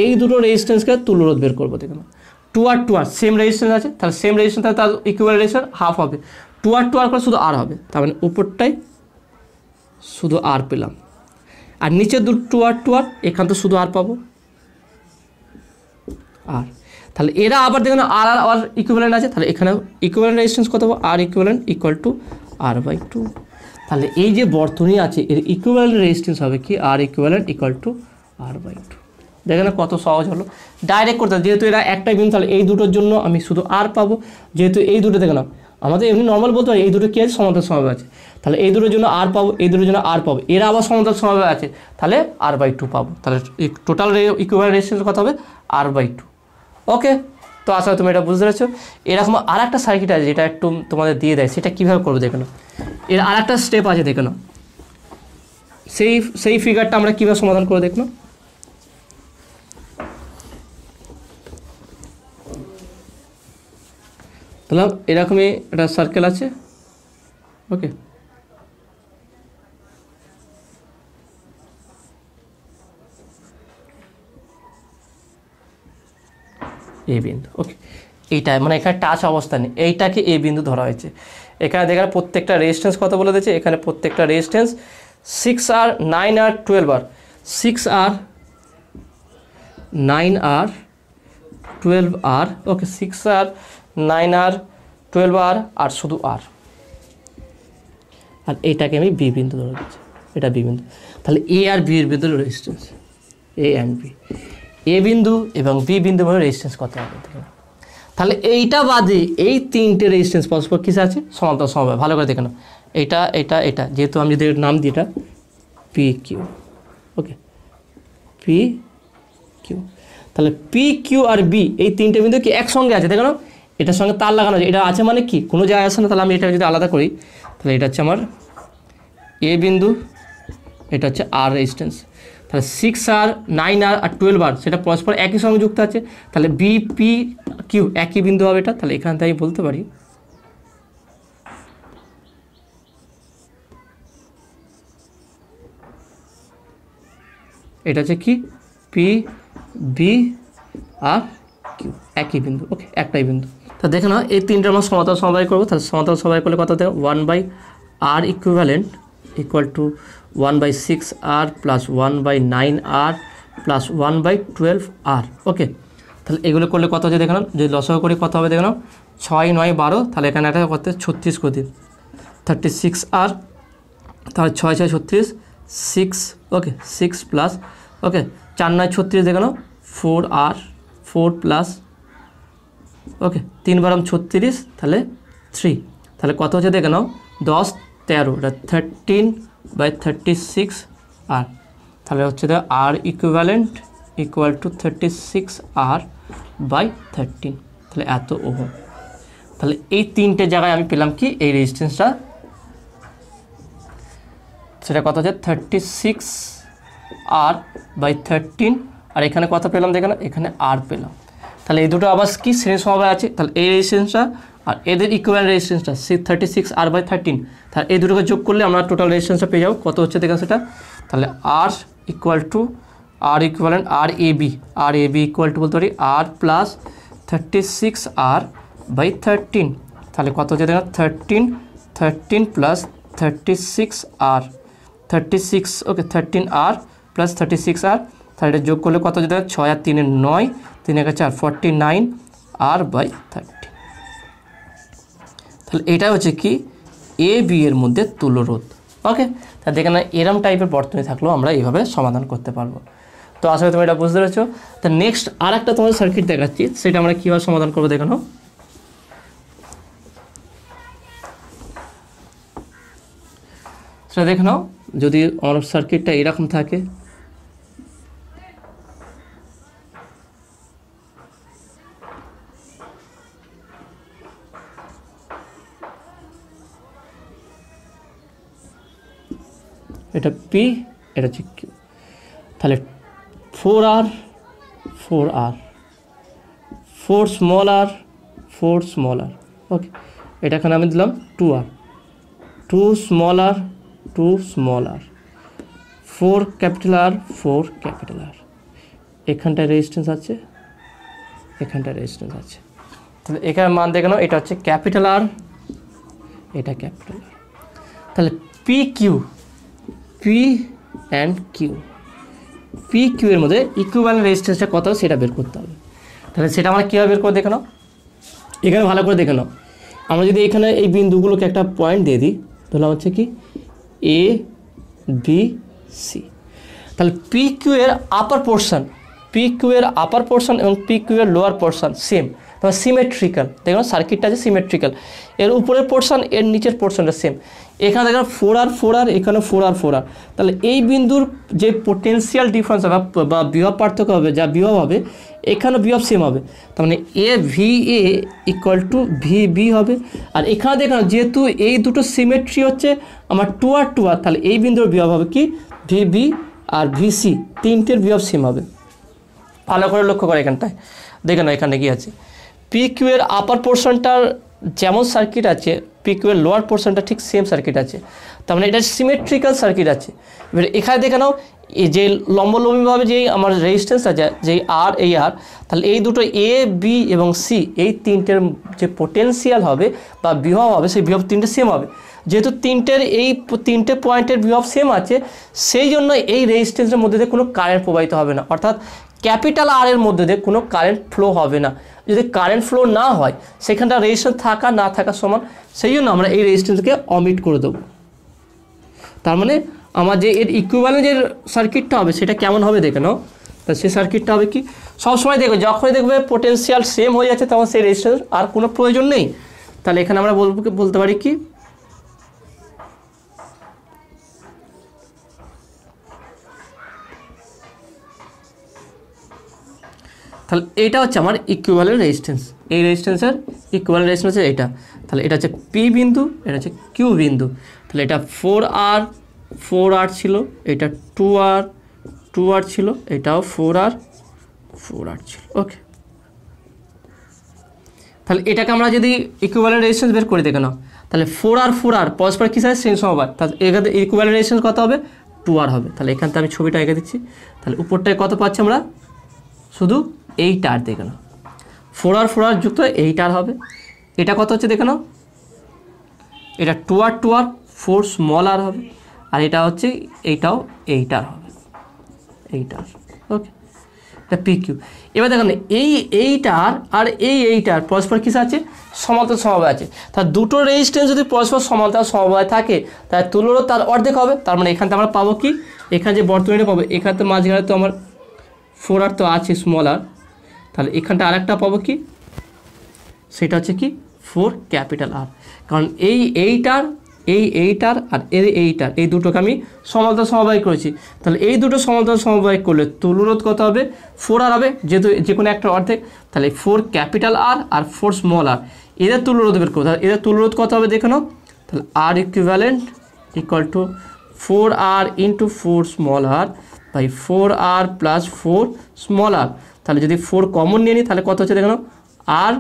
এই দুটো রেজিস্ট্যান্সকে তুল্যরোধ বের করবো দেখো না। 2R 2R সেম রেজিস্ট্যান্স আছে, তাহলে সেম রেজিস্ট্যান্স তাহলে তার ইকুইভ্যালেন্ট রেজিস্ট্যান্স হাফ হবে, 2R 2R করে শুধু আর হবে, তার মানে উপরটাই শুধু আর পেলাম, আর নিচে 2R 2R, এখান তো শুধু আর পাবো আর। তাহলে এরা আবার দেখুন আর আর ইকুইভ্যালেন্ট আছে, তাহলে এখানে ইকুইভ্যালেন্ট রেজিস্ট্যান্স কত হবে, আর ইকুইভ্যালেন্ট ইকুয়াল টু R/2। তাহলে এই যে বর্তনী আছে এর ইকুইভ্যালেন্ট রেজিস্ট্যান্স হবে কি, আর ইকুইভ্যালেন্ট ইকুয়াল টু R/2। দেখেন কত সহজ হলো, ডাইরেক্ট করতে, যেহেতু এরা একটাই বিন্দু তাহলে এই দুটোর জন্য আমি শুধু আর পাবো, যেহেতু এই দুটো দেখে নাও আমাদের এমনি নর্মাল বলতে হয় এই দুটো কী আছে, সমান্তরাল সমবায় আছে, তাহলে এই দুটোর জন্য আর পাবো, এই দুটোর জন্য আর পাবো, এরা আবার সমান্তরাল সমবায় আছে, তাহলে R/2 পাবো। তাহলে টোটাল ইকুইভ্যালেন্ট রেজিস্ট্যান্স কত হবে, R/2। ওকে, তো আসলে তুমি এটা বুঝতে পারছো। এরকম আর একটা সার্কিট আছে যেটা একটু তোমাদের দিয়ে দেয়, সেটা কীভাবে করবো দেখে নাও। এর আর একটা স্টেপ আছে দেখে নাও, সেই ফিগারটা আমরা কীভাবে সমাধান করে দেখো। তাহলে এরকমই একটা সার্কেল আছে, ওকে, এ বিন্দু, ওকে, এইটা মানে এখানে টাচ অবস্থা নেই, এইটাকে এ বিন্দু ধরা হয়েছে। এখানে দেখার প্রত্যেকটা রেজিস্ট্যান্স কত বলে দিয়েছে, এখানে প্রত্যেকটা resistance 6R 9R 12R, 6R 9R 12R, ওকে, 6R 9R 12R আর শুধু আর, আর এইটাকে আমি বি বিন্দু ধরে দিচ্ছি, এটা বি বিন্দু। তাহলে এ আর বি এর বিন্দুর রেজিস্ট্যান্স, এ অ্যান্ড বি, এ বিন্দু এবং বি বিন্দু মধ্যে রেজিস্ট্যান্স কত হবে দেখুন। তাহলে এইটা বাদে এই তিনটে রেজিস্ট্যান্স পরস্পর কিসে আছে, সমান্তরাল সমবায়। ভালো করে দেখে নাও, এটা এটা এটা, যেহেতু আমি যদি নাম দিই এটা পি কিউ, ওকে, পি কিউ, তাহলে পি কিউ আর বি এই তিনটে বিন্দু কি একসঙ্গে আছে দেখো না, এটার সঙ্গে তার লাগানো আছে, এটা আছে মানে কি কোনো জায়গায় আসে না। তাহলে আমি এটা যদি আলাদা করি, তাহলে এটা হচ্ছে আমার এ বিন্দু, এটা হচ্ছে আর রেজিস্ট্যান্স, তাহলে 6R 9R আর 12R সেটা পরস্পর একই সঙ্গে যুক্ত আছে, তাহলে বি পি কিউ একই বিন্দু হবে এটা। তাহলে এখান থেকে বলতে পারি এটা হচ্ছে কি পি বি আর কিউ একই বিন্দু, ওকে, একটাই বিন্দু। তা দেখে নাও এই তিনটে আমরা সমান্তরাল সমবায় করবো, তাহলে সমান্তরাল সমবায় করলে কত দেয়, 1/R equivalent equal two 1/6R plus 1/9R plus 1/12R, ওকে। তাহলে এগুলো করলে কত হচ্ছে দেখে নাও, যদি লসাগু করি কত হবে দেখে নাও, 6 9 12, তাহলে এখানে একটা কত 36 করে দিন, 36R, তাহলে 6 6 36 6, ওকে, 6 প্লাস, ওকে, 4 9 36 দেখে নাও 4R 4 প্লাস ওকে 3 বারম 36 তাহলে 3 তাহলে কত হচ্ছে দেখে নাও 10 13 এটা 13/36 আর তাহলে হচ্ছে আর ইকুইভ্যালেন্ট ইকুয়াল টু 36R/13 তাহলে এত ওহম। তাহলে এই তিনটে জায়গায় আমি পেলাম কি এই রেজিস্ট্যান্সটা, সেটা কত হচ্ছে 36R/13 আর এখানে কত পেলাম দেখে না এখানে আর পেলাম। তাহলে এই দুটো আবার কি শ্রেণী সমবায় আছে, তাহলে এই রেজিস্ট্যান্সটা আর এদের ইকুইভ্যালেন্ট রেজিস্ট্যান্সটা 36R/13, তাহলে এই দুটোকে যোগ করলে আমরা টোটাল রেজিস্ট্যান্সটা পেয়ে যাবো কত হচ্ছে দেখেন সেটা। তাহলে R equal to R equivalent R A B equal to বলতে পারি আর প্লাস 36R/13 তাহলে কত হচ্ছে দেখেন 13 প্লাস 36R 36 ওকে 13R প্লাস 36R তাহলে এটা যোগ করলে কত হচ্ছে দেখেন 6 আর 3 এর 9 3 এর 4 49R/13। তাহলে এটা হচ্ছে কি এ বি এর মধ্যে তুল্যরোধ। ওকে, তা দেখে না এরম টাইপের বর্তনী থাকলেও আমরা এইভাবে সমাধান করতে পারবো। তো আসলে তুমি এটা বুঝতে পেরেছো। তা নেক্সট আর একটা তোমাদের সার্কিট দেখাচ্ছি, সেটা আমরা কীভাবে সমাধান করবো দেখে নাও। সেটা দেখে নাও, যদি আমার সার্কিটটা এরকম থাকে, এটা পি এটা হচ্ছে কিউ, তাহলে 4R 4 স্মল আর ওকে, এটাখানে আমি দিলাম 2R 2 স্মল আর 4 ক্যাপিটাল আর এখানটায় রেজিস্ট্যান্স আছে, এখানটায় রেজিস্ট্যান্স আছে। তাহলে এখানে মান দেখে নাও, এটা হচ্ছে ক্যাপিটাল আর, এটা ক্যাপিটাল আর। তাহলে পি অ্যান্ড কিউ এর মধ্যে ইকুইভ্যালেন্ট রেজিস্ট্যান্সটা কত সেটা বের করতে হবে। তাহলে সেটা আমরা কীভাবে বের করে দেখে নাও, এখানে ভালো করে দেখে নাও। আমরা যদি এখানে এই বিন্দুগুলোকে একটা পয়েন্ট দিয়ে দিই, তাহলে হচ্ছে কি এ বি সি, তাহলে পি কিউ এর আপার পোর্শন এবং পি কিউ এর লোয়ার পোর্শন সেম, তাহলে সিমেট্রিক্যাল। দেখুন সার্কিটটা আছে সিমেট্রিক্যাল, এর উপরের পোর্শন এর নিচের পোর্শনটা সেম। এখানে দেখুন 4R এখানে 4R, তাহলে এই বিন্দুর যে পোটেনশিয়াল ডিফারেন্স হবে বা বিভব পার্থক্য হবে, যা বিভব হবে এখানে বিভব সেম হবে, তার মানে এ V A equal to V B হবে। আর এখানে দেখুন যেহেতু এই দুটো সিমেট্রি হচ্ছে আমার 2R, তাহলে এই বিন্দুর বিভব হবে কি ভি বি আর ভি সি, তিনটের বিভব সেম হবে। ভালো করে লক্ষ্য করে এখানটায় দেখে নাও, এখানে কি আছে পি কিউ এর আপার পোর্শনটার যেমন সার্কিট আছে, পি কিউ এর লোয়ার পোর্শনটা ঠিক সেম সার্কিট আছে, তার মানে এটা সিমেট্রিক্যাল সার্কিট আছে। এবার এখানে দেখে নাও এই যে লম্বলম্বিভাবে যেই আমার রেজিস্ট্যান্স আছে, যেই আর এই আর, তাহলে এই দুটো এ বি এবং সি এই তিনটের যে পোটেনশিয়াল হবে বা বিভব হবে, সেই বিভব তিনটে সেম হবে। যেহেতু তিনটে পয়েন্টের বিভব সেম আছে, সেই জন্য এই রেজিস্ট্যান্সের মধ্যে দিয়ে কোনো কারেন্ট প্রবাহিত হবে না, অর্থাৎ ক্যাপিটাল আর এর মধ্যে দিয়ে কোনো কারেন্ট ফ্লো হবে না। যদি কারেন্ট ফ্লো না হয় সেখানটা রেজিস্ট্যান্স থাকা না থাকা সমান, সেই জন্য আমরা এই রেজিস্ট্যান্সকে অমিট করে দেবো। তার মানে আমার যে এর ইকুইভ্যালেন্ট যে সার্কিটটা হবে সেটা কেমন হবে দেখে নাও। তা সেই সার্কিটটা হবে কি, সবসময় দেখবে যখনই দেখবে পোটেনশিয়াল সেম হয়ে যাচ্ছে তখন সেই রেজিস্ট্যান্স আর কোনো প্রয়োজন নেই। তাহলে এখানে আমরা বলতে পারি কি তাহলে এইটা হচ্ছে আমার ইকুইভ্যালেন্ট রেজিস্ট্যান্স, এই রেজিস্ট্যান্সের ইকুইভ্যালেন্ট রেজিস্ট্যান্স হচ্ছে এইটা। তাহলে এটা হচ্ছে পি বিন্দু, এটা হচ্ছে কিউ বিন্দু। তাহলে এটা 4R ছিল, এটা 2R ছিল, এটাও 4R ছিল। ওকে, তাহলে এটাকে আমরা যদি ইকুইভ্যালেন্ট রেজিস্ট্যান্স বের করে দেখে নাও, তাহলে 4R পরস্পর কী সাথে শ্রেণী সমবায়, তাহলে এখানে ইকুইভ্যালেন্ট রেজিস্ট্যান্স কত হবে 2R হবে। তাহলে এখান থেকে আমি ছবিটা এঁকে দিচ্ছি, তাহলে উপরটায় কত পাচ্ছি আমরা শুধু 8R দেখে নাও, 4R যুক্ত 8R হবে। এটা কত হচ্ছে দেখে নাও, এটা 2R 4 স্মল আর হবে, আর এটা হচ্ছে এইটাও 8R হবে, 8R। ওকে, এটা পি কিউ। এবার দেখুন এই 8R আর এই 8R পরস্পর কিসে আছে সমান্তরাল সমবায় আছে। তার দুটো রেজিস্ট্যান্স যদি পরস্পর সমান্তরাল সমবায় থাকে তার তুলনায় তার অর্ধেক হবে। তার মানে এখান থেকে আমরা পাবো কি, এখানে যে বর্তনীটা পাবো এখানে তো মাঝখানে তো আমার 4R তো আছে স্মল আর, তাহলে এখানটা আরেকটা পাবো কি সেটা হচ্ছে কি 4 ক্যাপিটাল আর, কারণ এইটার আর এইটার এই দুটোকে আমি সমান্তরাল সমবায় করেছি, তাহলে এই দুটো সমান্তরাল সমবায় করলে তুল্যরোধ কত হবে 4 আর হবে, যেহেতু যে কোনো একটা অর্ধেক, তাহলে 4 ক্যাপিটাল আর আর 4 স্মল আর, এদের তুল্যরোধ বের করতে হবে। এদের তুল্যরোধ কত হবে দেখে নাও, তাহলে R equivalent equal to 4r into 4 small R by 4r plus 4 small R, তাহলে যদি 4 কমন নিয়ে নিই তাহলে কত হচ্ছে দেখে নাও, আর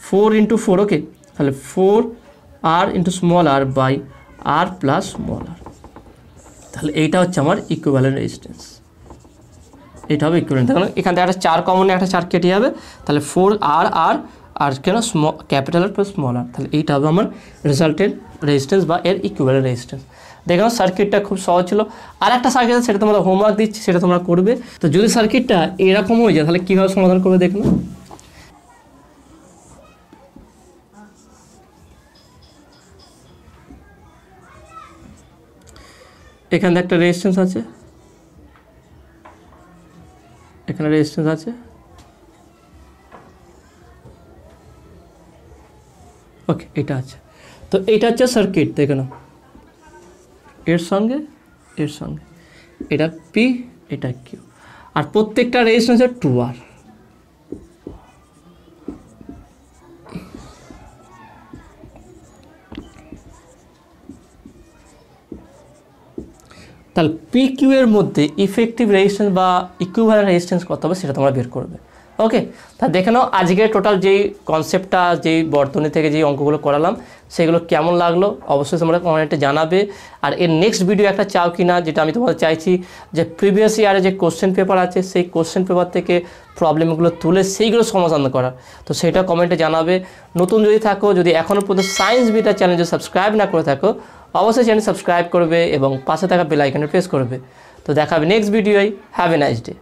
4 ইন্টু 4, ওকে, তাহলে 4r into small R by R plus small R, তাহলে এইটা হচ্ছে আমার ইকুইভ্যালেন্ট রেজিস্ট্যান্স, এটা হবে ইকুইভ্যালেন্ট। দেখুন এখান থেকে একটা 4 কমন নিয়ে একটা 4 কেটে যাবে, তাহলে 4r আর কেন ক্যাপিটাল আর প্লাস স্মল আর, তাহলে এইটা হবে আমার রেজাল্টেন্ট রেজিস্ট্যান্স বা এর ইকুইভ্যালেন্ট রেজিস্ট্যান্স। দেখো সার্কিটটা খুব সহজ ছিল। আর একটা সার্কিট আছে, সেটা তোমরা হোমওয়ার্ক দিচ্ছি, সেটা তোমরা করবে। তো যদি সার্কিটটা এরকম হয়ে যায় তাহলে কীভাবে সমাধান করবে দেখো। এখানে একটা রেজিস্ট্যান্স আছে, এখানে রেজিস্ট্যান্স আছে, ওকে, এটা আছে। তো এইটা হচ্ছে সার্কিট, দেখে নাও, এর সঙ্গে এটা পি, এটা কিউ, আর প্রত্যেকটা রেজিস্ট্যান্স 2R। তাহলে পি কিউ এর মধ্যে ইফেক্টিভ রেজিস্ট্যান্স বা ইকুইভ্যালেন্ট রেজিস্ট্যান্স কত হবে সেটা তোমরা বের করবে। ওকে, তা দেখে নাও আজকে টোটাল যেই কনসেপ্টটা, যেই বর্তনী থেকে যেই অঙ্কগুলো করালাম সেগুলো কেমন লাগলো অবশ্যই তোমরা কমেন্টে জানাবে। আর এর নেক্সট ভিডিও একটা চাও কি না, যেটা আমি তোমাদের চাইছি যে প্রিভিয়াস ইয়ারে যে কোশ্চেন পেপার আছে সেই কোশ্চেন পেপার থেকে প্রবলেমগুলো তুলে সেইগুলো সমাধান করা, তো সেটা কমেন্টে জানাবে। নতুন যদি থাকো, যদি এখনও পর্যন্ত সায়েন্স বিটা চ্যানেল সাবস্ক্রাইব না করে থাকো, অবশ্যই চ্যানেল সাবস্ক্রাইব করবে এবং পাশে থাকা বেল আইকনে প্রেস করবে। তো দেখা হবে নেক্সট ভিডিওয়। Have a nice day.